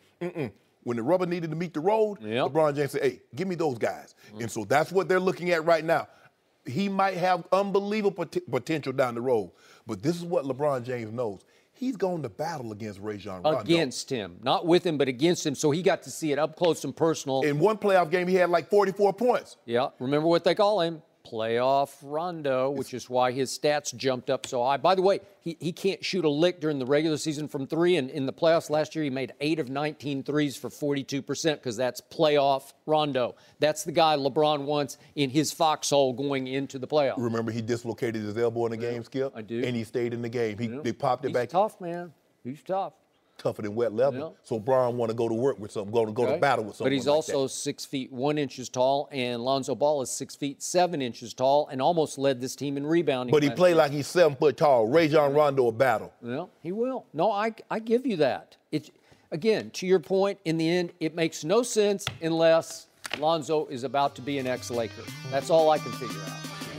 When the rubber needed to meet the road, LeBron James said, hey, give me those guys. And so that's what they're looking at right now. He might have unbelievable potential down the road, but this is what LeBron James knows. He's going to battle against Rajon Rondo. Against him. Not with him, but against him, so he got to see it up close and personal. In one playoff game, he had like 44 points. Yeah, remember what they call him? Playoff Rondo, which is why his stats jumped up so high. By the way, he can't shoot a lick during the regular season from three, and in the playoffs last year, he made 8 of 19 threes for 42%, because that's playoff Rondo. That's the guy LeBron wants in his foxhole going into the playoffs. Remember, he dislocated his elbow in the game, Skip? I do. And he stayed in the game. They popped it back. He's tough, man. He's tough. Tougher than wet leather. So Bron want to go to work with something, go to battle with something. But he's also 6 feet 1 inches tall, and Lonzo Ball is 6 feet 7 inches tall, and almost led this team in rebounding. But he played like he's 7 foot tall. Rajon Rondo a battle. Well, he will. No, I give you that. Again, to your point, in the end, it makes no sense unless Lonzo is about to be an ex-Laker. That's all I can figure out.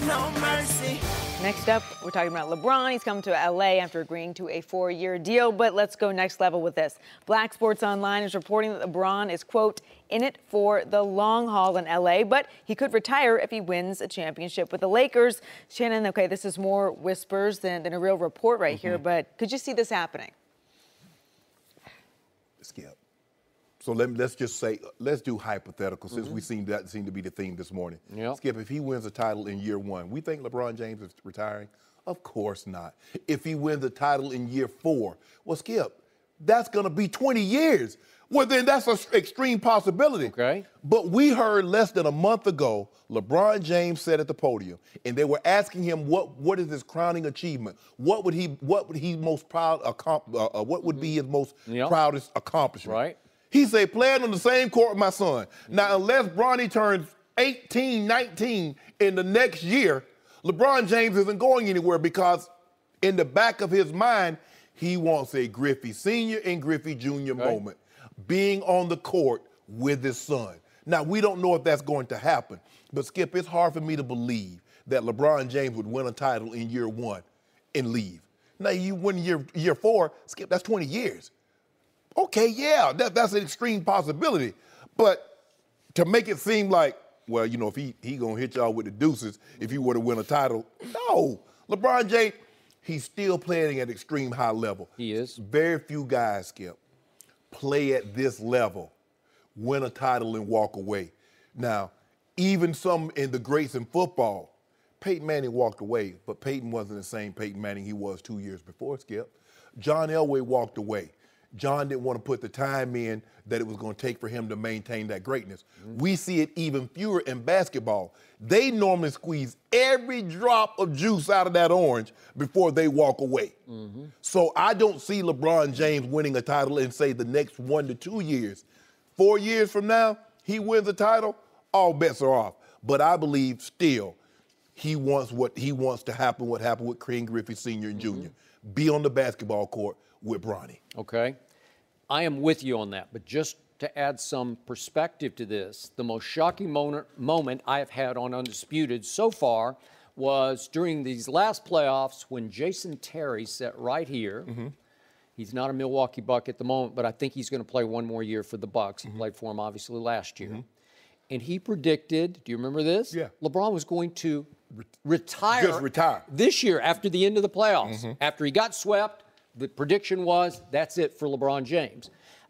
No mercy. Next up, we're talking about LeBron. He's come to L.A. after agreeing to a 4-year deal. But let's go next level with this. Black Sports Online is reporting that LeBron is, quote, in it for the long haul in L.A., but he could retire if he wins a championship with the Lakers. Shannon, okay, this is more whispers than a real report right here, but could you see this happening? Skip. So let's just say, let's do hypothetical, since we seem to be the theme this morning. Skip, if he wins a title in year 1, we think LeBron James is retiring? Of course not. If he wins a title in year 4, well, Skip, that's going to be 20 years. Well, then that's an extreme possibility. Okay. But we heard less than a month ago, LeBron James said at the podium, and they were asking him what is his crowning achievement? What would he most proud what would be his most proudest accomplishment? Right. He said, playing on the same court with my son. Now, unless Bronny turns 18, 19 in the next year, LeBron James isn't going anywhere, because in the back of his mind, he wants a Griffey Sr. and Griffey Jr. moment, being on the court with his son. Now, we don't know if that's going to happen, but Skip, it's hard for me to believe that LeBron James would win a title in year 1 and leave. Now, you win year 4, Skip, that's 20 years. Okay, yeah, that's an extreme possibility. But to make it seem like, well, you know, if he gonna hit y'all with the deuces if he were to win a title, no. LeBron James, he's still playing at extreme high level. He is. Very few guys, Skip, play at this level, win a title and walk away. Now, even some in the greats in football, Peyton Manning walked away, but Peyton wasn't the same Peyton Manning he was 2 years before, Skip. John Elway walked away. John didn't want to put the time in that it was going to take for him to maintain that greatness. We see it even fewer in basketball. They normally squeeze every drop of juice out of that orange before they walk away. So I don't see LeBron James winning a title in, say, the next 1 to 2 years. 4 years from now, he wins a title, all bets are off. But I believe still he wants to happen, what happened with Ken Griffey Sr. and Jr., be on the basketball court with Bronny. Okay. I am with you on that, but just to add some perspective to this, the most shocking moment I have had on Undisputed so far was during these last playoffs when Jason Terry sat right here. He's not a Milwaukee Buck at the moment, but I think he's going to play one more year for the Bucks. He played for him, obviously, last year. And he predicted, do you remember this? Yeah. LeBron was going to retire. Just retire. This year after the end of the playoffs. After he got swept, the prediction was that's it for LeBron James.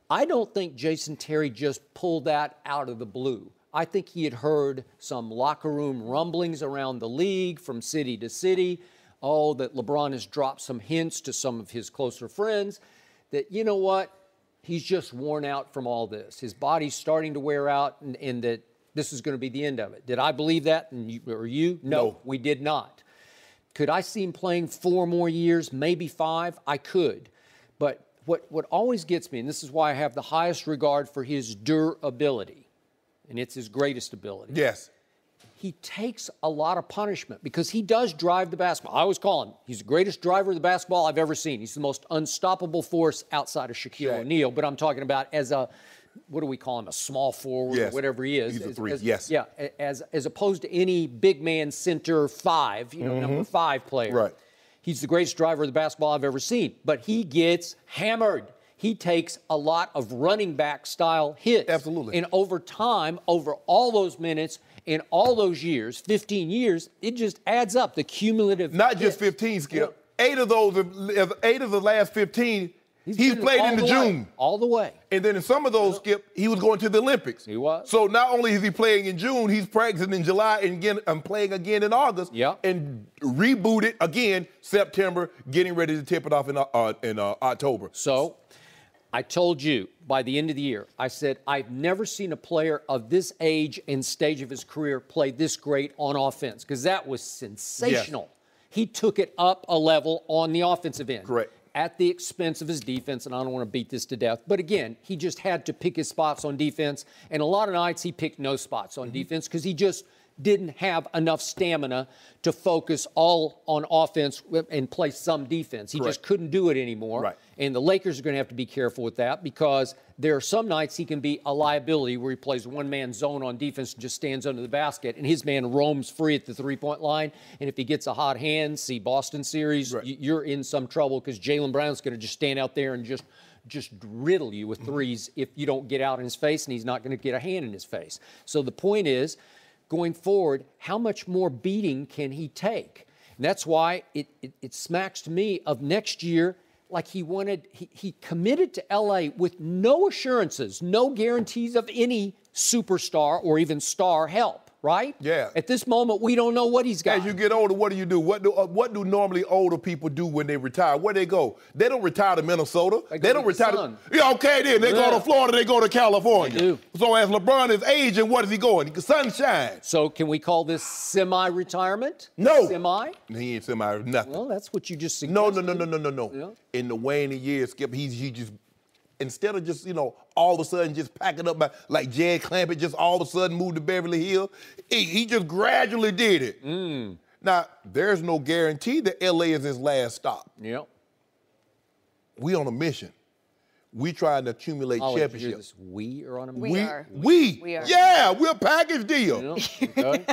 I don't think Jason Terry just pulled that out of the blue. I think he had heard some locker room rumblings around the league from city to city. Oh, that LeBron has dropped some hints to some of his closer friends that, you know what, he's just worn out from all this. His body's starting to wear out and that this is going to be the end of it. Did I believe that? Or you? No, we did not. Could I see him playing 4 more years, maybe 5? I could. But what always gets me, and this is why I have the highest regard for his durability, and it's his greatest ability. Yes. He takes a lot of punishment because he does drive the basketball. I always call him, he's the greatest driver of the basketball I've ever seen. He's the most unstoppable force outside of Shaquille O'Neal, but I'm talking about as a, what do we call him, a small forward or whatever he is. He's a 3, Yeah, as opposed to any big man center 5, number 5 player. Right. He's the greatest driver of the basketball I've ever seen, but he gets hammered. He takes a lot of running back style hits. Absolutely. And over time, over all those minutes, in all those years, 15 years, it just adds up, the cumulative Not hits. just 15, Skip. 8 of the last 15, he played in the June. All the way. And then in some of those, Skip, he was going to the Olympics. He was. So not only is he playing in June, he's practicing in July and again, playing again in August. Yep. And rebooted again September, getting ready to tip it off in October. So I told you by the end of the year, I said, I've never seen a player of this age and stage of his career play this great on offense, because that was sensational. Yes. He took it up a level on the offensive end. Correct. At the expense of his defense, and I don't want to beat this to death. But again, he just had to pick his spots on defense, and a lot of nights he picked no spots on defense because he just didn't have enough stamina to focus all on offense and play some defense. He just couldn't do it anymore. Right. And the Lakers are going to have to be careful with that because there are some nights he can be a liability where he plays one-man zone on defense and just stands under the basket, and his man roams free at the three-point line. And if he gets a hot hand, see Boston series, you're in some trouble because Jaylen Brown's going to just stand out there and just riddle you with threes if you don't get out in his face, and he's not going to get a hand in his face. So the point is, going forward, how much more beating can he take? And that's why it smacks to me of next year like he committed to L.A. with no assurances, no guarantees of any superstar or even star help, right? Yeah. At this moment, we don't know what he's got. As you get older, what do? What do normally older people do when they retire? Where they go? They don't retire to Minnesota. They don't retire to... Yeah, okay, then. They go to Florida, they go to California. They do. So as LeBron is aging, what is he going? Sunshine. So can we call this semi-retirement? No. Semi? He ain't semi nothing. Well, that's what you just suggested. No. Yeah. In the waning years, Skip, he just... Instead of just, all of a sudden just packing up like Jed Clampett, just all of a sudden moved to Beverly Hills, he just gradually did it. Now, there's no guarantee that L.A. is his last stop. Yep. We on a mission. We trying to accumulate championships. We are on a We mission. are. We We are. Yeah, we're a package deal. Okay.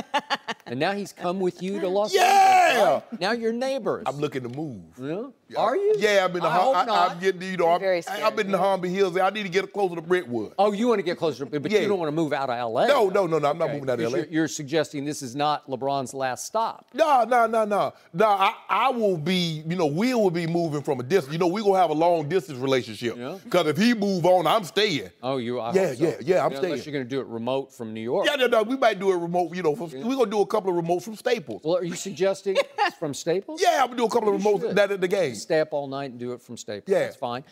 And now he's come with you to Los Yeah. Angeles. Right? Now you're neighbors. I'm looking to move. Yeah. Are you? Yeah, I'm in the I hope not. I'm getting, Very scared. I'm in the Harmony Hills. I need to get closer to Brentwood. Oh, you want to get closer, but you don't want to move out of L.A. No, I'm not moving out of LA. You're suggesting this is not LeBron's last stop. No. I will be, we will be moving from a distance. We're going to have a long distance relationship. Because if he move on, I'm staying. Oh, you are? Yeah, I'm staying. Unless you're going to do it remote from New York. No, we might do it remote, we're going to do a couple of remotes from Staples. Well, are you suggesting it's from Staples? Yeah, I'm going to do a couple of remotes that at the game. Stay up all night and do it from Staples. Yeah. That's fine.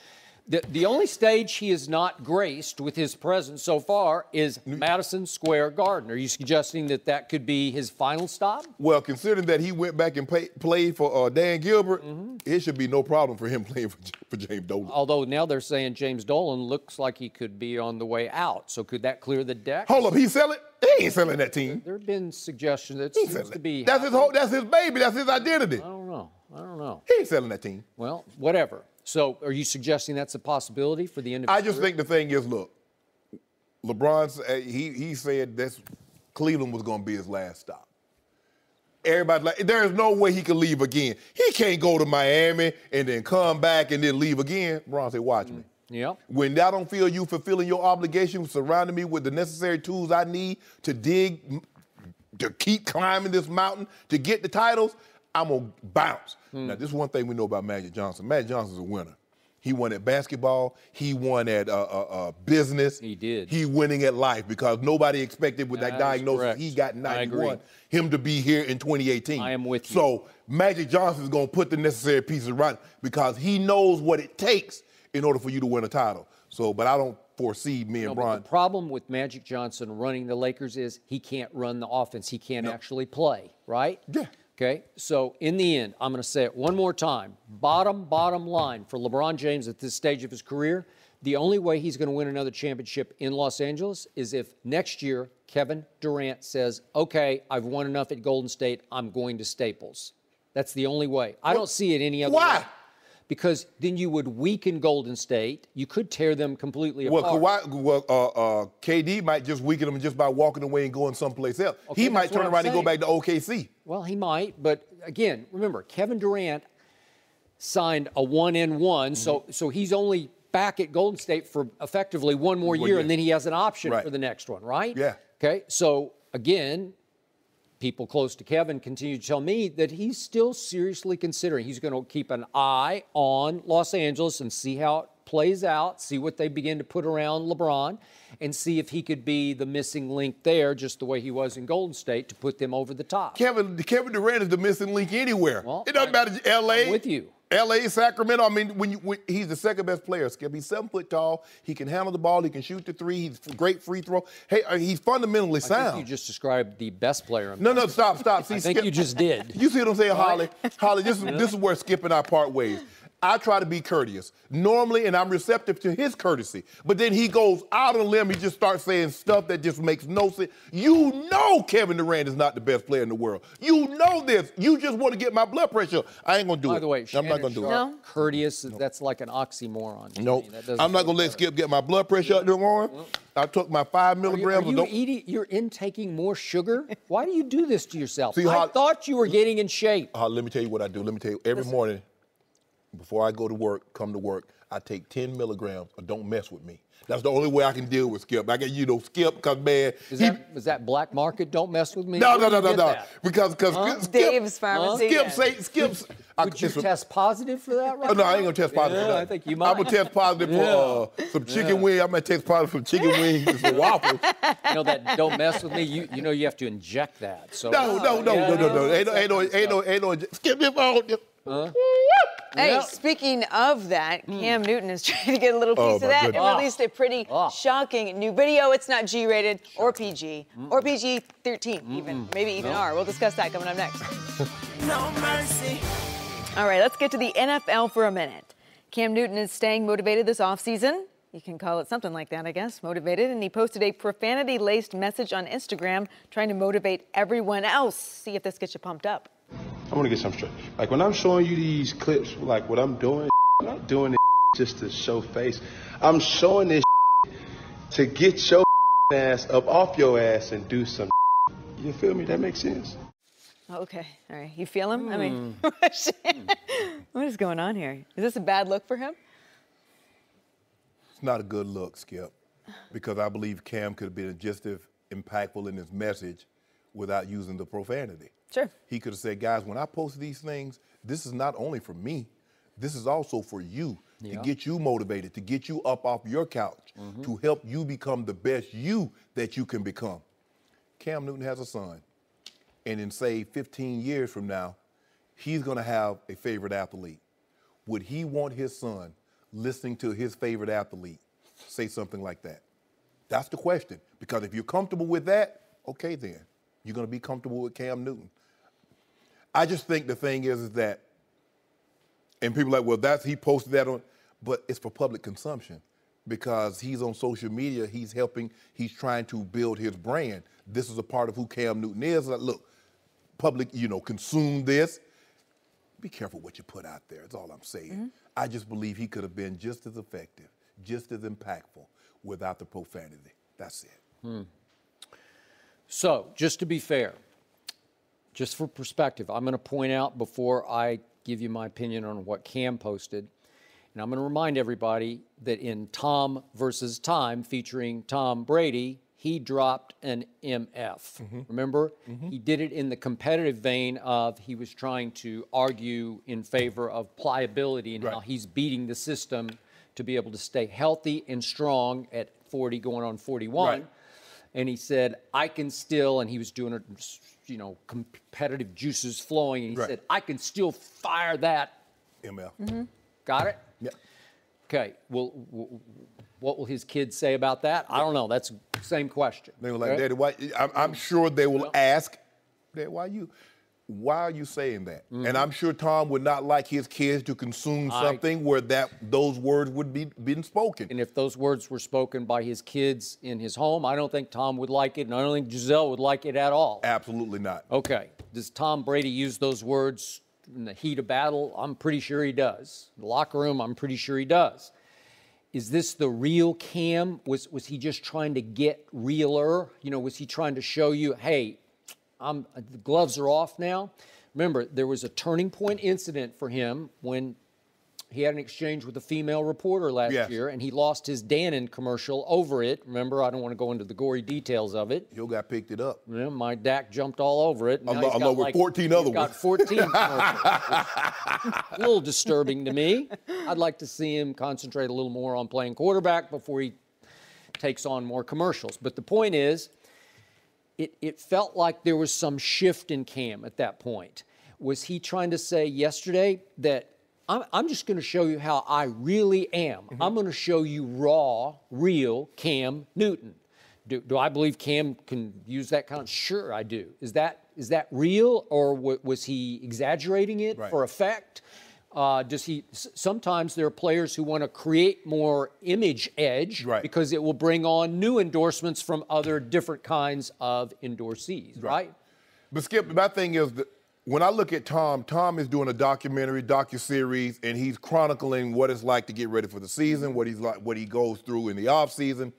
The only stage he has not graced with his presence so far is Madison Square Garden. Are you suggesting that could be his final stop? Well, considering that he went back and played for Dan Gilbert, it should be no problem for him playing for James Dolan. Although now they're saying James Dolan looks like he could be on the way out. So could that clear the deck? Hold up, he selling? He ain't selling that team. There have been suggestions that seems to be. That's his baby. That's his identity. I don't know. He ain't selling that team. Well, whatever. So are you suggesting that's a possibility for the end of his I just career? think the thing is, look, LeBron, he said Cleveland was going to be his last stop. everybody like, there's no way he can leave again. He can't go to Miami and then come back and then leave again. LeBron said, watch me. Yep. When I don't feel you fulfilling your obligation, surrounding me with the necessary tools I need to dig, to keep climbing this mountain, to get the titles, I'm going to bounce. Now, this is one thing we know about Magic Johnson. Magic Johnson's a winner. He won at basketball. He won at business. He did. He winning at life because nobody expected with that diagnosis he got in 91 him to be here in 2018. I am with you. So Magic Johnson is going to put the necessary pieces right because he knows what it takes in order for you to win a title. So, but I don't foresee me and Bron. The problem with Magic Johnson running the Lakers is he can't run the offense. He can't actually play, right? Yeah. Okay, so in the end, I'm going to say it one more time. Bottom line for LeBron James at this stage of his career, the only way he's going to win another championship in Los Angeles is if next year Kevin Durant says, okay, I've won enough at Golden State, I'm going to Staples. That's the only way. I don't see it any other way. Why? Because then you would weaken Golden State. You could tear them completely apart. KD might just weaken them just by walking away and going someplace else. Okay, he might turn around and go back to OKC. Well, he might, but again, remember, Kevin Durant signed a 1-and-1, so he's only back at Golden State for effectively one more year, and then he has an option for the next one, right? Yeah. Okay, so again, people close to Kevin continue to tell me that he's still seriously considering. He's going to keep an eye on Los Angeles and see how it plays out, see what they begin to put around LeBron, and see if he could be the missing link there, just the way he was in Golden State, to put them over the top. Kevin Durant is the missing link anywhere. Well, it doesn't matter. L.A. I'm with you. L.A., Sacramento. I mean, when he's the second best player, Skip. He's 7 foot tall. He can handle the ball. He can shoot the three. He's a great free throw. Hey, he's fundamentally sound. I think you just described the best player. No, stop. See, I think you just did. You see what I'm saying, Holly? Holly, this is where Skip and I part ways. I try to be courteous normally, and I'm receptive to his courtesy. But then he goes out on a limb. He just starts saying stuff that just makes no sense. You know Kevin Durant is not the best player in the world. You know this. You just want to get my blood pressure. I ain't going to do it. By the way, I'm not going to do it. No. Courteous, that's like an oxymoron. Nope. I'm not going to let Skip get my blood pressure up there tomorrow. I took my 5 milligrams. You're intaking more sugar? Why do you do this to yourself? See, I thought you were getting in shape. Let me tell you what I do. Let me tell you. Every morning, before I go to work, come to work, I take 10 milligrams or don't mess with me. That's the only way I can deal with Skip. I can, Skip, because, man. Is that black market, don't mess with me? No. Because Skip. Dave's Pharmacy. Skip's. Would you test positive for that, right? No, I ain't going to test positive for that. I think you might. I'm going to test positive for some chicken wings. I'm going to test positive for chicken wings and some waffles. That don't mess with me, you have to inject that. So No. Ain't no. Skip this phone. Hey, speaking of that, Cam Newton is trying to get a little piece of that and released a pretty shocking new video. It's not G-rated or PG or PG-13 even, maybe even R. We'll discuss that coming up next. No mercy. All right, let's get to the NFL for a minute. Cam Newton is staying motivated this offseason. You can call it something like that, I guess, motivated. And he posted a profanity-laced message on Instagram trying to motivate everyone else. See if this gets you pumped up. I want to get something straight. Like, when I'm showing you these clips, like what I'm doing, I'm not doing it just to show face. I'm showing this to get your ass up off your ass and do some. You feel me? That makes sense? Okay, all right. You feel him? I mean, what is going on here? Is this a bad look for him? It's not a good look, Skip, because I believe Cam could have been just as impactful in his message without using the profanity. Sure. He could have said, guys, when I post these things, this is not only for me, this is also for you, to get you motivated, to get you up off your couch, to help you become the best you that you can become. Cam Newton has a son, and in, say, 15 years from now, he's going to have a favorite athlete. Would he want his son listening to his favorite athlete say something like that? That's the question, because if you're comfortable with that, okay then. You're going to be comfortable with Cam Newton. I just think the thing is that, and people are like, well, he posted that on, but it's for public consumption because he's on social media, he's trying to build his brand. This is a part of who Cam Newton is. Like, look, public, consume this. Be careful what you put out there, that's all I'm saying. I just believe he could have been just as effective, just as impactful without the profanity. That's it. So, just to be fair, just for perspective, I'm going to point out before I give you my opinion on what Cam posted, and I'm going to remind everybody that in Tom versus Time, featuring Tom Brady, he dropped an MF. Remember? He did it in the competitive vein of he was trying to argue in favor of pliability and how he's beating the system to be able to stay healthy and strong at 40 going on 41. Right. And he said, I can still, and he was doing it, you know, competitive juices flowing, and he said, I can still fire that. MF. Got it? Yeah. Okay. Well, what will his kids say about that? I don't know. That's the same question. They were like, Daddy, why? I'm sure they will ask, Dad, why are you saying that? And I'm sure Tom would not like his kids to consume something where those words would be being spoken. And if those words were spoken by his kids in his home, I don't think Tom would like it, and I don't think Giselle would like it at all. Absolutely not. Okay. Does Tom Brady use those words in the heat of battle? I'm pretty sure he does. In the locker room, I'm pretty sure he does. Is this the real Cam? Was he just trying to get realer? You know, was he trying to show you, hey, the gloves are off now? Remember, there was a turning point incident for him when he had an exchange with a female reporter last year, and he lost his Dannon commercial over it. Remember, I don't want to go into the gory details of it. You got picked it up. Yeah, my Dak jumped all over it. Along with 14 other ones. Got 14 commercials. A little disturbing to me. I'd like to see him concentrate a little more on playing quarterback before he takes on more commercials. But the point is, it felt like there was some shift in Cam at that point. Was he trying to say yesterday that I'm just going to show you how I really am. I'm going to show you raw, real Cam Newton. Do I believe Cam can use that kind of? Sure, I do. Is that real, or was he exaggerating it for effect? Sometimes there are players who want to create more image edge because it will bring on new endorsements from other different kinds of endorsees, right? But Skip, my thing is that when I look at Tom is doing a docuseries, and he's chronicling what it's like to get ready for the season, what he goes through in the off season.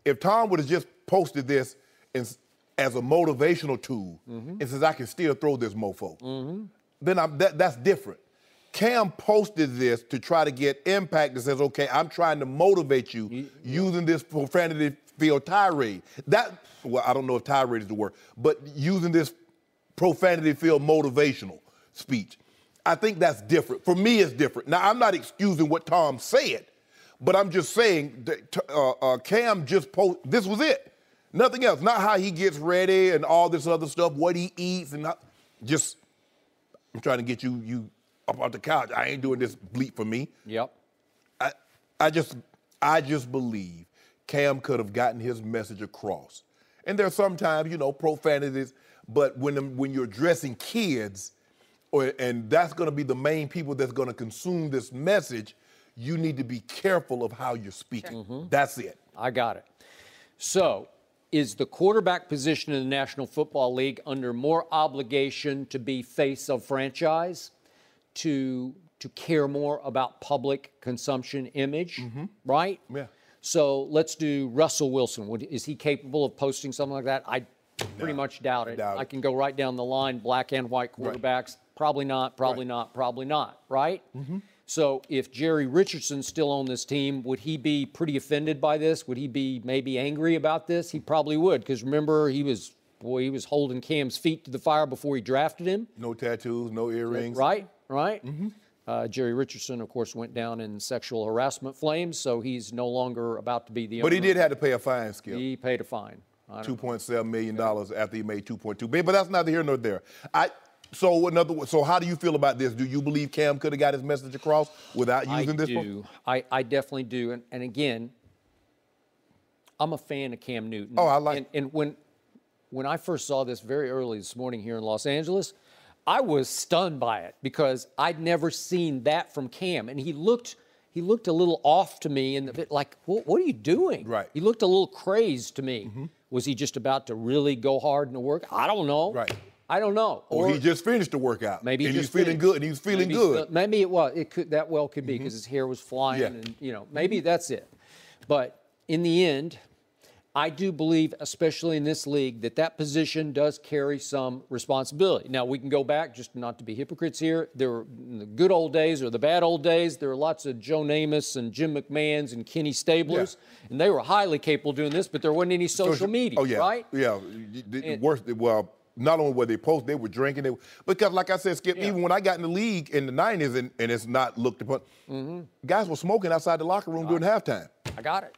If Tom would have just posted this as a motivational tool and says, I can still throw this mofo, then that's different. Cam posted this to try to get impact that says, okay, I'm trying to motivate you using this profanity-filled tirade. Well, I don't know if tirade is the word, but using this profanity-filled motivational speech. I think that's different. For me, it's different. Now, I'm not excusing what Tom said, but I'm just saying that Cam just posted, this was it. Nothing else. Not how he gets ready and all this other stuff, what he eats, and just, I'm trying to get you up off the couch. I ain't doing this bleep for me. Yep. I just believe Cam could have gotten his message across. And there are sometimes, profanities, but when you're addressing kids, and that's going to be the main people that's going to consume this message, you need to be careful of how you're speaking. That's it. I got it. So, is the quarterback position in the National Football League under more obligation to be face of franchise, to care more about public consumption image, right? Yeah. So let's do Russell Wilson. Is he capable of posting something like that? I pretty much doubt it. I can go right down the line, black and white quarterbacks. Probably not, probably not, probably not, right? So if Jerry Richardson's still on this team, would he be pretty offended by this? Would he be maybe angry about this? He probably would, because remember, he was holding Cam's feet to the fire before he drafted him. No tattoos, no earrings. Right. Jerry Richardson, of course, went down in sexual harassment flames, so he's no longer about to be the owner. But he did have to pay a fine, Skip. He paid a fine. $2.7 million after he made $2.2 million. But that's neither here nor there. So how do you feel about this? Do you believe Cam could have got his message across without using this? I definitely do. And again, I'm a fan of Cam Newton. Oh, I like. And when I first saw this very early this morning here in Los Angeles, I was stunned by it because I'd never seen that from Cam, and he looked a little off to me, and like, what are you doing? Right. He looked a little crazed to me. Was he just about to really go hard in the work? I don't know. Right. I don't know. Or he just finished the workout. Maybe he's feeling good. And he was feeling good. Maybe it was. It could be because his hair was flying, and maybe that's it. But in the end, I do believe, especially in this league, that position does carry some responsibility. Now, we can go back, just not to be hypocrites here. There were in the good old days or the bad old days, there were lots of Joe Namaths and Jim McMahons and Kenny Stablers, and they were highly capable of doing this, but there wasn't any social media, right? Yeah. Worst, well, not only were they post, they were drinking. Because, like I said, Skip, even when I got in the league in the 90s, and it's not looked upon, guys were smoking outside the locker room during halftime. I got it.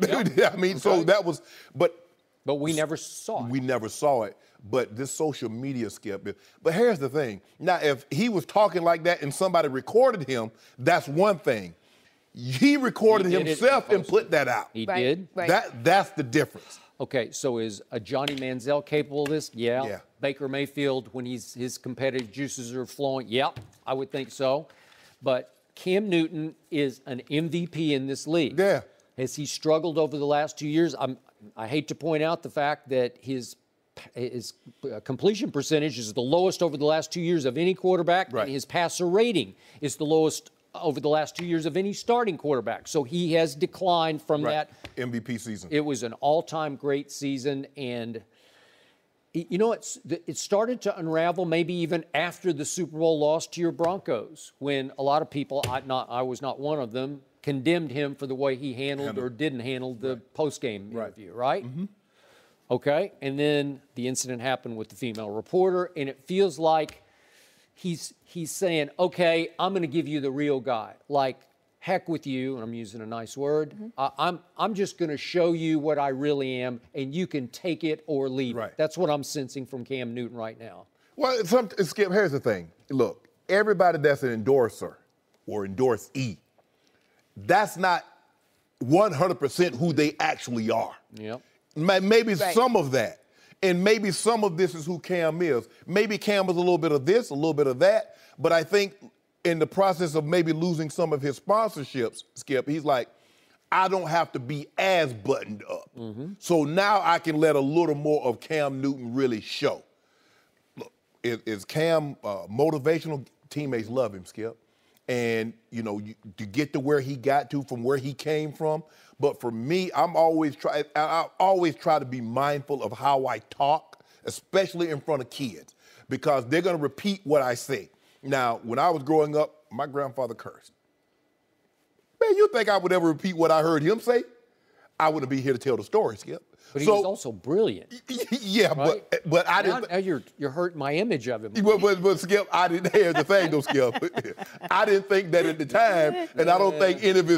I mean, so that was, but we never saw it. We never saw it. But this social media, Skip. But here's the thing. Now, if he was talking like that and somebody recorded him, that's one thing. He recorded himself and put that out. He did. Right. That's the difference. Okay, so is a Johnny Manziel capable of this? Yeah. Baker Mayfield, when his competitive juices are flowing? Yep, I would think so. But Cam Newton is an MVP in this league. Yeah. Has he struggled over the last 2 years? I hate to point out the fact that his completion percentage is the lowest over the last 2 years of any quarterback, and his passer rating is the lowest over the last 2 years of any starting quarterback. So he has declined from that. MVP season. It was an all-time great season, and you know, it started to unravel maybe even after the Super Bowl loss to your Broncos, when a lot of people, I was not one of them, condemned him for the way he handled or didn't handle the post-game interview, right? Okay, and then the incident happened with the female reporter, and it feels like he's saying, okay, I'm going to give you the real guy. Like, heck with you, and I'm using a nice word. I'm just going to show you what I really am, and you can take it or leave it. That's what I'm sensing from Cam Newton right now. Well, Skip, here's the thing. Look, everybody that's an endorser or endorsee, that's not 100% who they actually are. Yep. Maybe some of that. And maybe some of this is who Cam is. Maybe Cam is a little bit of this, a little bit of that. But I think in the process of maybe losing some of his sponsorships, Skip, he's like, I don't have to be as buttoned up. So now I can let a little more of Cam Newton really show. Look, is Cam motivational? Teammates love him, Skip. And, you know, to get to where he got to from where he came from. But for me, I always try to be mindful of how I talk, especially in front of kids, because they're going to repeat what I say. Now, when I was growing up, my grandfather cursed. Man, you think I would ever repeat what I heard him say? I wouldn't be here to tell the story, Skip. But he was also brilliant. Yeah, right? but I didn't. Now you're hurting my image of him. But Skip, I didn't. Here's the thing, though, Skip. I didn't think that at the time, and I don't think any of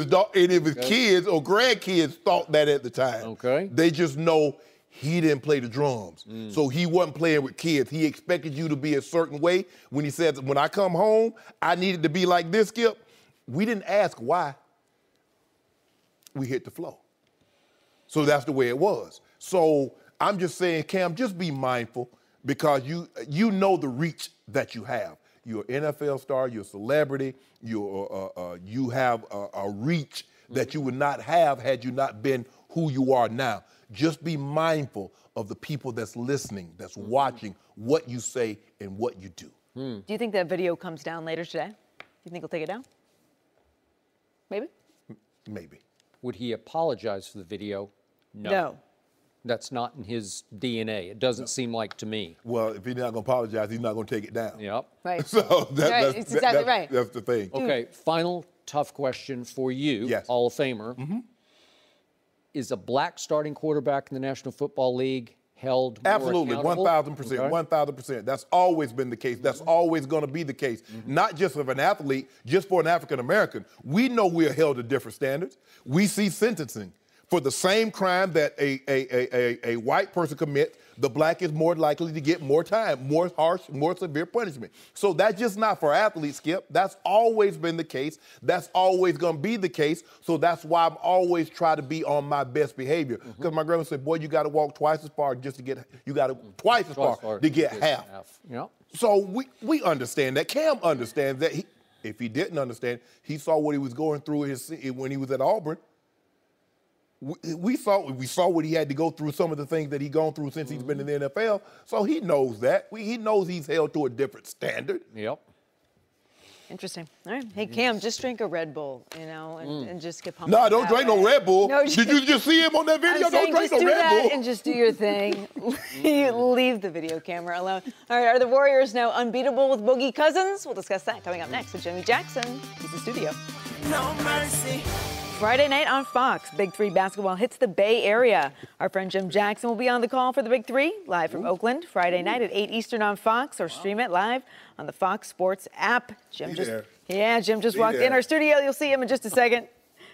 his kids or grandkids thought that at the time. Okay. They just know he didn't play the drums, so he wasn't playing with kids. He expected you to be a certain way. When he said, "When I come home, I needed to be like this," Skip. We didn't ask why. We hit the flow. So that's the way it was. So I'm just saying, Cam, just be mindful, because you know the reach that you have. You're an NFL star, you're a celebrity, you have a reach that you would not have had you not been who you are now. Just be mindful of the people that's listening, that's watching what you say and what you do. Do you think that video comes down later today? Do you think he'll take it down? Maybe? Maybe. Would he apologize for the video? No. That's not in his DNA. It doesn't seem like to me. Well, if he's not going to apologize, he's not going to take it down. Yep. Right. So that's exactly right. That's the thing. Okay, final tough question for you, Hall of Famer. Is a black starting quarterback in the National Football League held more Absolutely, 1,000%, 1,000%. That's always been the case. That's always going to be the case. Not just of an athlete, just for an African American. We know we are held to different standards. We see sentencing for the same crime that a white person commits. The black is more likely to get more time, more harsh, more severe punishment. So that's just not for athletes, Skip. That's always been the case. That's always going to be the case. So that's why I'm always trying to be on my best behavior. Because my grandma said, boy, you got to walk twice as far just to get, you got to twice as far to get half. Yep. So we understand that. Cam understands that. If he didn't understand, he saw what he was going through when he was at Auburn. We saw what he had to go through, some of the things that he's gone through since he's been in the NFL. So he knows that. He knows he's held to a different standard. Yep. Interesting. All right. Hey, Cam, just drink a Red Bull, and just get pumped. No, don't drink no Red Bull. No, Did you just see him on that video? Don't drink no Red Bull. And just do your thing. Leave the video camera alone. All right, are the Warriors now unbeatable with Boogie Cousins? We'll discuss that coming up next with Jimmy Jackson. He's in studio. No mercy. Friday night on Fox, Big Three basketball hits the Bay Area. Our friend Jim Jackson will be on the call for the Big Three, live from Oakland, Friday night at 8 Eastern on Fox, or stream it live on the Fox Sports app. Jim just walked in our studio. You'll see him in just a second.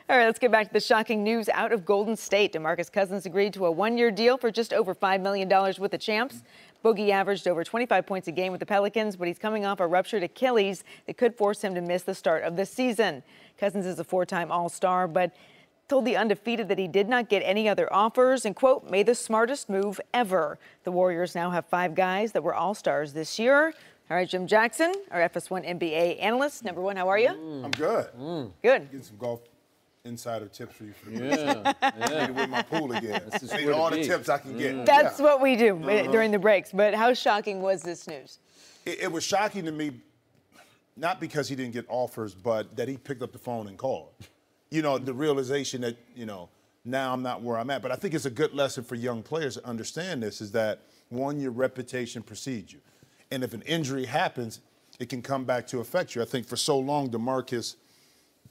All right, let's get back to the shocking news out of Golden State. DeMarcus Cousins agreed to a one-year deal for just over $5 million with the Champs. Boogie averaged over 25 points a game with the Pelicans, but he's coming off a ruptured Achilles that could force him to miss the start of the season. Cousins is a four-time All-Star, but told the Undefeated that he did not get any other offers and, quote, made the smartest move ever. The Warriors now have 5 guys that were All-Stars this year. All right, Jim Jackson, our FS1 NBA analyst. Number one, how are you? I'm good. Good. Getting some golf insider tips for you for the weekend. I need to win my pool again. Need all the tips I can get. That's what we do during the breaks. But how shocking was this news? It was shocking to me, not because he didn't get offers, but that he picked up the phone and called. The realization that, now I'm not where I'm at. But I think it's a good lesson for young players to understand this, is that, one, your reputation precedes you. And if an injury happens, it can come back to affect you. I think for so long, DeMarcus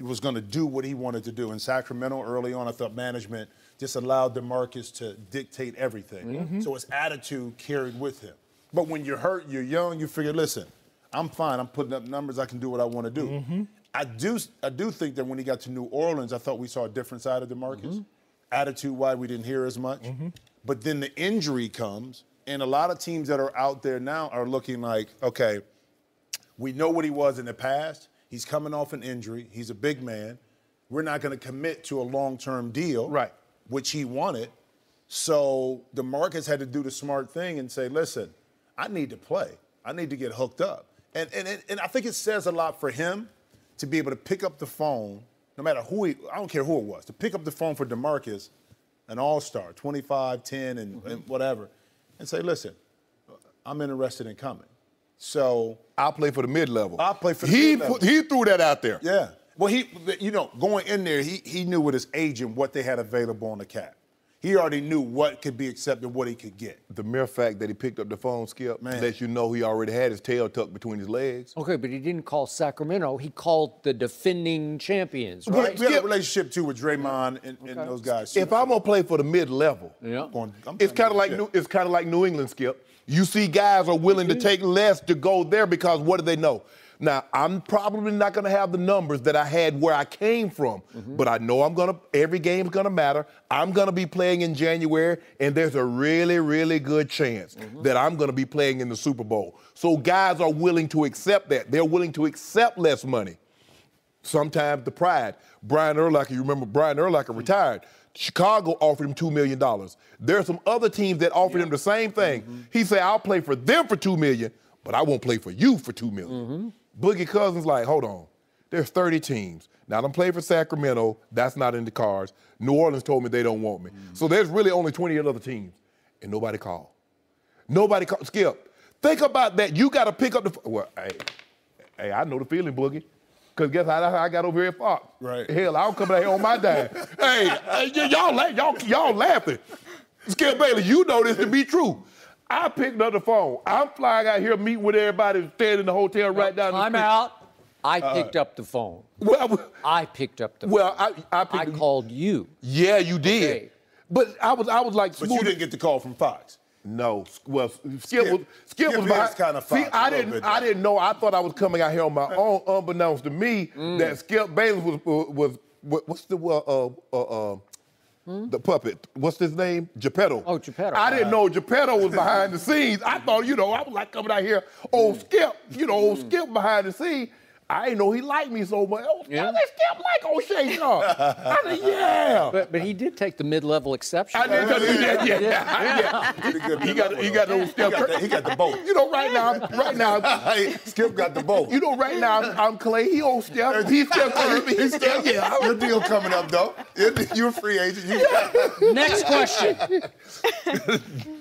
was going to do what he wanted to do. In Sacramento early on, I thought management just allowed DeMarcus to dictate everything. So his attitude carried with him. But when you're hurt, you're young, you figure, listen, I'm fine. I'm putting up numbers. I can do what I want to do. I do think that when he got to New Orleans, I thought we saw a different side of DeMarcus. Attitude-wise, we didn't hear as much. But then the injury comes, and a lot of teams that are out there now are looking like, okay, we know what he was in the past. He's coming off an injury. He's a big man. We're not going to commit to a long-term deal, which he wanted. So DeMarcus had to do the smart thing and say, listen, I need to play. I need to get hooked up. And I think it says a lot for him to be able to pick up the phone, no matter I don't care who it was, to pick up the phone for DeMarcus, an all-star, 25, 10, and whatever, and say, listen, I'm interested in coming. So I'll play for the mid-level. I'll play for the mid-level. He threw that out there. Yeah. Well, going in there, he knew with his agent what they had available on the cap. He already knew what could be accepted, what he could get. The mere fact that he picked up the phone, Skip, lets you know he already had his tail tucked between his legs. Okay, but he didn't call Sacramento. He called the defending champions, right? We have a relationship, too, with Draymond and those guys. If I'm going to play for the mid-level, it's kind of like New England, Skip. You see guys are willing to take less to go there because what do they know? Now, I'm probably not going to have the numbers that I had where I came from, but I know every game's going to matter. I'm going to be playing in January, and there's a really, really good chance that I'm going to be playing in the Super Bowl. So guys are willing to accept that. They're willing to accept less money. Sometimes the pride. Brian Urlacher, you remember Brian Urlacher retired. Chicago offered him $2 million. There are some other teams that offered him the same thing. He said, I'll play for them for $2 million, but I won't play for you for $2 million. Boogie Cousins like, hold on, there's 30 teams. Now, I'm playing for Sacramento. That's not in the cards. New Orleans told me they don't want me. So there's really only 28 other teams, and nobody called. Nobody called. Skip, think about that. You got to pick up the – well, hey, I know the feeling, Boogie. Because guess how I got over here at Fox? Right. Hell, I'll come out here on my dime. y'all laughing. Skip Bayless, you know this to be true. I picked up the phone. I'm flying out here, meeting with everybody, staying in the hotel right down the street. I'm out. I picked up the phone. I picked up the phone. Well, I called you. Yeah, you did. Okay. But I was like, but you didn't get the call from Fox. No. Well, Skip was behind. Kind of Fox. See, I didn't know. I thought I was coming out here on my own, unbeknownst to me, that Skip Bayless was what's the puppet. What's his name? Geppetto. Oh, Geppetto. I didn't know Geppetto was behind the scenes. I thought, I was like coming out here, Skip, Skip behind the scenes. I didn't know he liked me so much. Skip like O'Shea Shaw. I said, yeah. But he did take the mid-level exception. I did. He got those Skip. He got the boat. Right now, Skip got the boat. Right now, I'm Clay. He old Steph. He's Steph. Your deal coming up, though. You're a free agent. Next question.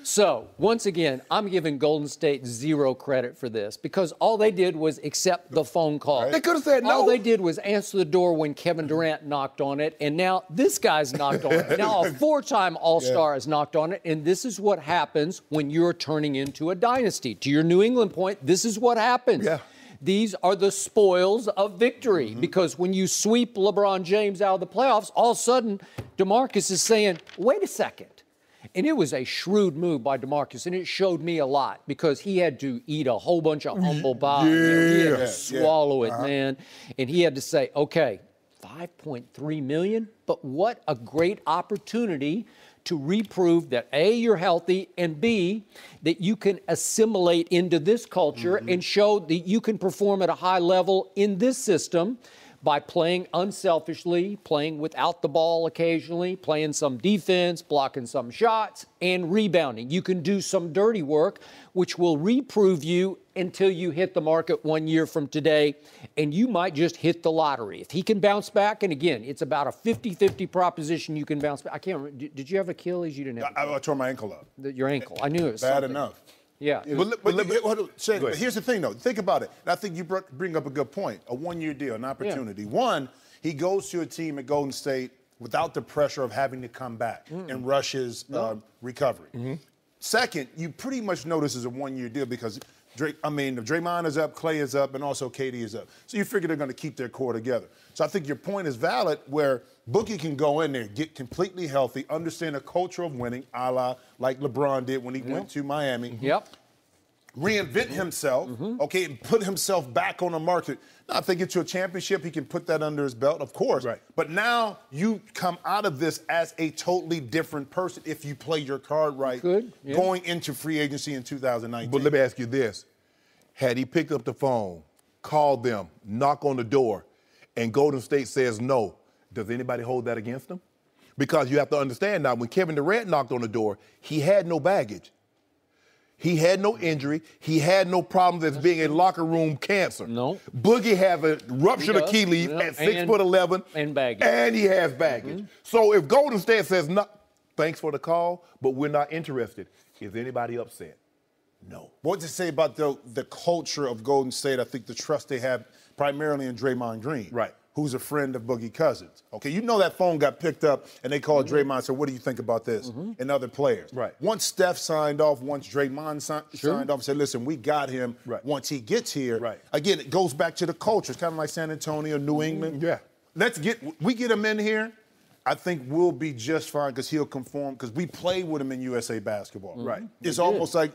So, once again, I'm giving Golden State zero credit for this because all they did was accept the phone call. They could have said no. All they did was answer the door when Kevin Durant knocked on it, and now this guy's knocked on it. Now a four-time All-Star has knocked on it, and this is what happens when you're turning into a dynasty. To your New England point, this is what happens. Yeah. These are the spoils of victory because when you sweep LeBron James out of the playoffs, all of a sudden DeMarcus is saying, wait a second. And it was a shrewd move by DeMarcus, and it showed me a lot because he had to eat a whole bunch of humble pie. He had to swallow it, man. And he had to say, okay, $5.3 million, but what a great opportunity to reprove that A, you're healthy, and B, that you can assimilate into this culture and show that you can perform at a high level in this system by playing unselfishly, playing without the ball occasionally, playing some defense, blocking some shots, and rebounding. You can do some dirty work, which will reprove you until you hit the market 1 year from today, and you might just hit the lottery. If he can bounce back, and again, it's about a 50-50 proposition you can bounce back. I can't remember. Did you have Achilles? You didn't have Achilles. I tore my ankle up. Your ankle. I knew it was bad something. enough. Yeah. But here's the thing, though. Think about it. And I think you bring up a good point. A one-year deal, an opportunity. One, he goes to a team at Golden State without the pressure of having to come back and rush his recovery. Second, you pretty much know this is a one-year deal because Draymond is up, Clay is up, and also KD is up. So you figure they're going to keep their core together. So I think your point is valid where Boogie can go in there, get completely healthy, understand the culture of winning, a la like LeBron did when he went to Miami. Reinvent himself, okay, and put himself back on the market. Now, if they get to a championship, he can put that under his belt, of course. Right. But now you come out of this as a totally different person if you play your card right going into free agency in 2019. But let me ask you this. Had he picked up the phone, called them, knock on the door, and Golden State says no, does anybody hold that against him? Because you have to understand now, when Kevin Durant knocked on the door, he had no baggage. He had no injury. He had no problems as being a locker room cancer. No. Boogie has a ruptured Achilles at 6'11". And baggage. And he has baggage. So if Golden State says, no, thanks for the call, but we're not interested, is anybody upset? No. What to say about the culture of Golden State? I think the trust they have primarily in Draymond Green. Right. Who's a friend of Boogie Cousins. Okay, you know that phone got picked up and they called Draymond and said, what do you think about this? And other players. Right. Once Steph signed off, once Draymond signed off and said, listen, we got him once he gets here. Again, it goes back to the culture. It's kind of like San Antonio, New England. We get him in here, I think we'll be just fine because he'll conform because we played with him in USA basketball. Right. It's almost like,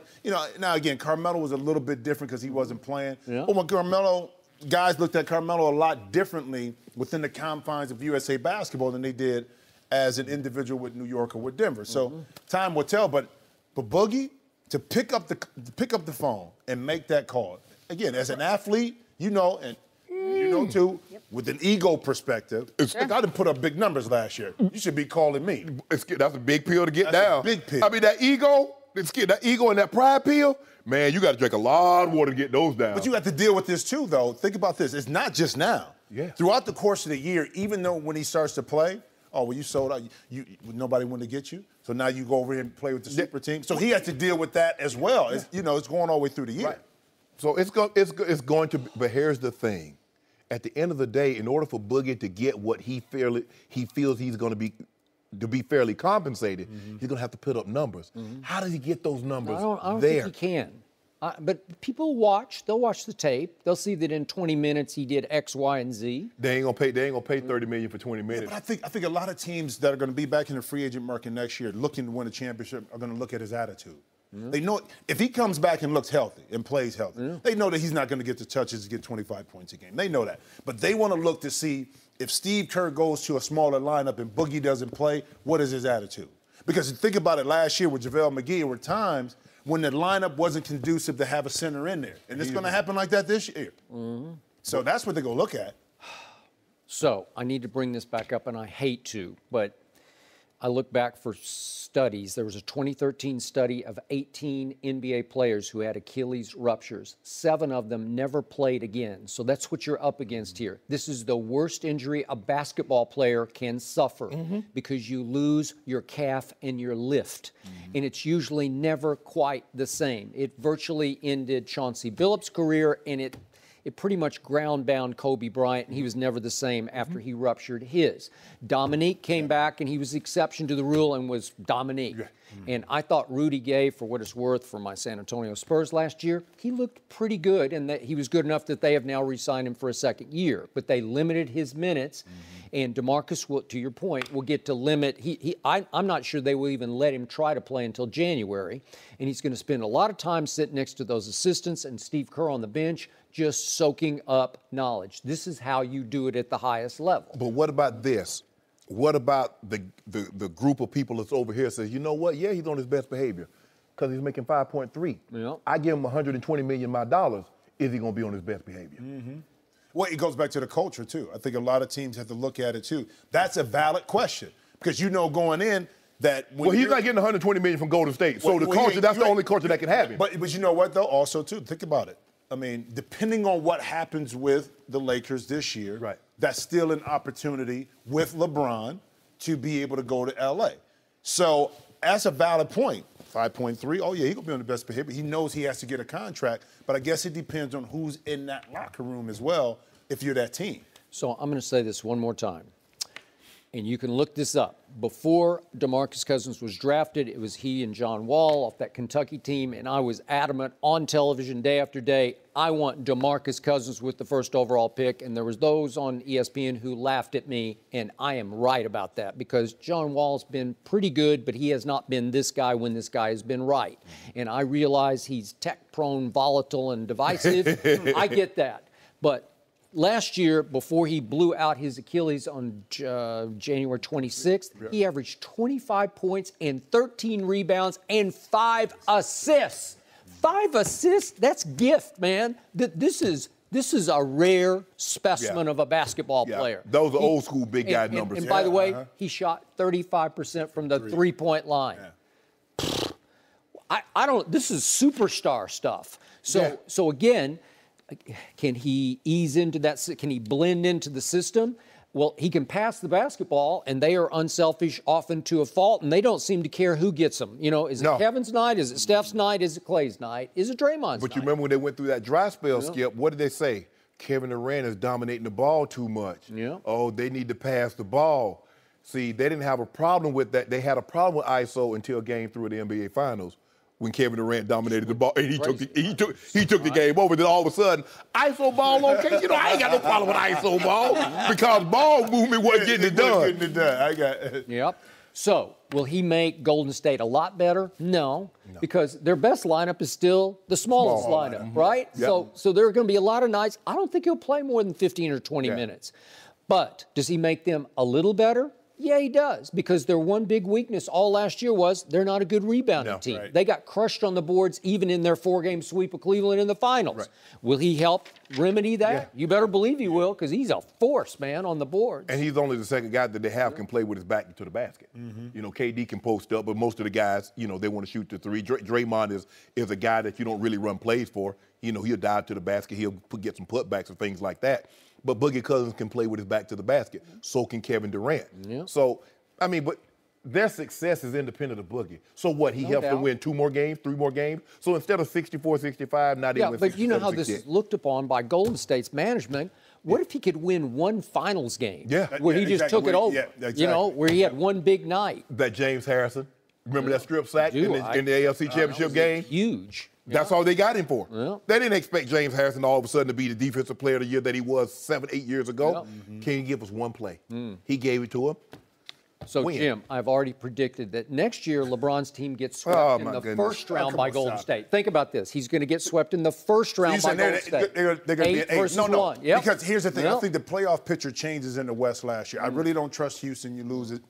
now again, Carmelo was a little bit different because he wasn't playing. But when Carmelo, guys looked at Carmelo a lot differently within the confines of USA basketball than they did as an individual with New York or with Denver. So time will tell. But Boogie, to pick up the phone and make that call, again, as an athlete, and you know too, with an ego perspective, I didn't put up big numbers last year. You should be calling me. That's a big pill to get down. A big pill. I mean, that ego and that pride pill, man, you got to drink a lot of water to get those down. But you have to deal with this too, though. Think about this. It's not just now. Throughout the course of the year, even though when he starts to play, you sold out. Nobody wanted to get you. So now you go over here and play with the super team. So he has to deal with that as well. It's going all the way through the year. Right. So it's going to. But here's the thing: at the end of the day, in order for Boogie to get what he feels he's going to be fairly compensated, he's going to have to put up numbers. How does he get those numbers I don't there? think he can. But people they'll watch the tape. They'll see that in 20 minutes he did X, Y, and Z. They ain't gonna pay $30 million for 20 minutes. But I think a lot of teams that are going to be back in the free agent market next year looking to win a championship are going to look at his attitude. They know if he comes back and looks healthy and plays healthy, they know that he's not going to get the touches to get 25 points a game. They know that. But they want to look to see if Steve Kerr goes to a smaller lineup and Boogie doesn't play, what is his attitude? Because think about it, last year with JaVale McGee, there were times when the lineup wasn't conducive to have a center in there. And it's going to happen like that this year. So that's what they're going to look at. So I need to bring this back up, and I hate to, but I look back for studies. There was a 2013 study of 18 NBA players who had Achilles ruptures. 7 of them never played again. So that's what you're up against here. This is the worst injury a basketball player can suffer because you lose your calf and your lift. And it's usually never quite the same. It virtually ended Chauncey Billups' career, and it pretty much ground-bound Kobe Bryant, and he was never the same after he ruptured his. Dominique came back, and he was the exception to the rule and was Dominique. And I thought Rudy Gay, for what it's worth, for my San Antonio Spurs last year, he looked pretty good, and that he was good enough that they have now re-signed him for a second year. But they limited his minutes, and DeMarcus, will, to your point, will get to limit. I'm not sure they will even let him try to play until January, and he's going to spend a lot of time sitting next to those assistants and Steve Kerr on the bench, just soaking up knowledge. This is how you do it at the highest level. But what about this? What about the group of people that's over here says, you know what? Yeah, he's on his best behavior because he's making 5.3. Yeah. I give him $120 million of my dollars. Is he going to be on his best behavior? Well, it goes back to the culture, too. I think a lot of teams have to look at it, too. That's a valid question because you know going in that when he's not getting $120 million from Golden State. So the culture, that's the only culture that can have him. But you know what, though? Also, too, think about it. I mean, depending on what happens with the Lakers this year, that's still an opportunity with LeBron to be able to go to L.A. So that's a valid point. 5.3, oh, yeah, he's going to be on the best behavior. He knows he has to get a contract, but I guess it depends on who's in that locker room as well if you're that team. So I'm going to say this one more time, and you can look this up. Before DeMarcus Cousins was drafted, it was he and John Wall off that Kentucky team, and I was adamant on television day after day, I want DeMarcus Cousins with the first overall pick, and there was those on ESPN who laughed at me, and I am right about that because John Wall's been pretty good, but he has not been this guy when this guy has been right. And I realize he's tech-prone, volatile, and divisive. I get that. But last year, before he blew out his Achilles on January 26th, he averaged 25 points and 13 rebounds and 5 assists. 5 assists? That's gift, man. This is a rare specimen of a basketball player. Those are old school big guy numbers. And by the way, he shot 35% from the three-point line. I don't. This is superstar stuff. So again, can he ease into that? Can he blend into the system? Well, he can pass the basketball, and they are unselfish often to a fault, and they don't seem to care who gets them. You know, is it Kevin's night? Is it Steph's night? Is it Clay's night? Is it Draymond's night? But you remember when they went through that dry spell, Skip, what did they say? Kevin Durant is dominating the ball too much. Oh, they need to pass the ball. See, they didn't have a problem with that. They had a problem with ISO until Game 3 of the NBA Finals, when Kevin Durant dominated the ball, and he took the game over. Then all of a sudden, ISO ball on case. You know, I ain't got no problem with ISO ball because ball movement wasn't getting it done. I got it. Yep. So, will he make Golden State a lot better? No, because their best lineup is still the smallest lineup, right? Yep. So there are going to be a lot of nights. I don't think he'll play more than 15 or 20 minutes. But does he make them a little better? Yeah, he does, because their one big weakness all last year was they're not a good rebounding team. They got crushed on the boards even in their 4-game sweep of Cleveland in the finals. Will he help remedy that? You better believe he will, because he's a force, man, on the boards. And he's only the second guy that they have can play with his back to the basket. You know, KD can post up, but most of the guys, you know, they want to shoot the three. Draymond is a guy that you don't really run plays for. You know, he'll dive to the basket. He'll get some putbacks and things like that. But Boogie Cousins can play with his back to the basket. So can Kevin Durant. So, I mean, but their success is independent of Boogie. So what, he helps them win 2 more games, 3 more games? So instead of 64-65, now they win 67-68. But you know how this is looked upon by Golden State's management. What if he could win one finals game where he just took it over? You know, where he had one big night. That James Harrison, remember that strip sack in the AFC Championship game? Huge. That's all they got him for. They didn't expect James Harrison all of a sudden to be the defensive player of the year that he was 7-8 years ago. Can you give us one play? He gave it to him. So, Jim, I've already predicted that next year LeBron's team gets swept in the first round by Golden State. Think about this. He's going to get swept in the first round by Golden State. They're going to be an 8 versus 1. Because here's the thing. Yep. I think the playoff picture changes in the West last year. I really don't trust Houston. You lose it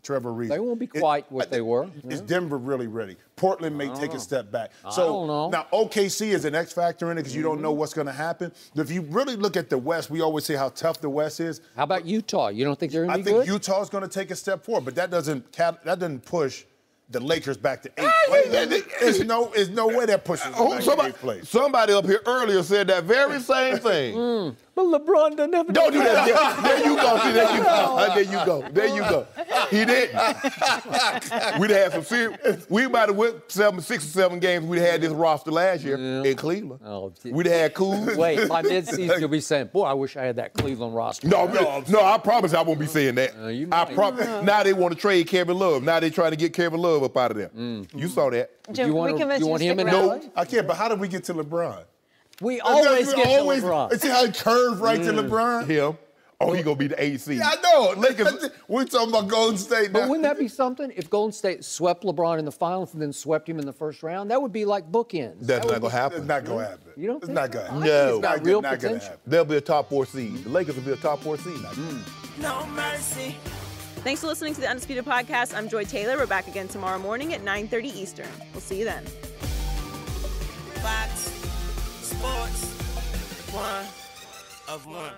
Trevor Reese. They won't be quite what they were. Is Denver really ready? Portland may take a step back. I don't know. Now, OKC is an X factor in it because you don't know what's going to happen. If you really look at the West, we always say how tough the West is. How about Utah? You don't think they're going to be good? I good? think Utah's going to take a step forward, but that doesn't push the Lakers back to 8th place. There's no way that pushes them back to 8th place. Somebody up here earlier said that very same thing. But LeBron doesn't have. Don't do that. There you go. See, there you go. There you go. There you go. He didn't. We'd have some serious. We might have went 6 or 7 games. We'd had this roster last year in Cleveland. Oh, we'd had Kuz. Wait, by midseason you'll be saying, "Boy, I wish I had that Cleveland roster." No, I promise I won't be saying that. I promise. Now they want to trade Kevin Love. Now they're trying to get Kevin Love up out of there. You saw that. Jim, you want him in? No, I can't. But how did we get to LeBron? We always get to LeBron. See how he curved right to LeBron? Him. Oh, he gonna be the AC. Yeah, I know. Lakers. We're talking about Golden State now. But wouldn't that be something if Golden State swept LeBron in the finals and then swept him in the first round? That would be like bookends. That's not gonna happen. It's not gonna happen. You don't think? It's not gonna happen. No. It's got real potential. They'll be a top 4 seed. The Lakers will be a top 4 seed. No mercy. Thanks for listening to the Undisputed Podcast. I'm Joy Taylor. We're back again tomorrow morning at 9:30 Eastern. We'll see you then. Fox Sports 1 of 1.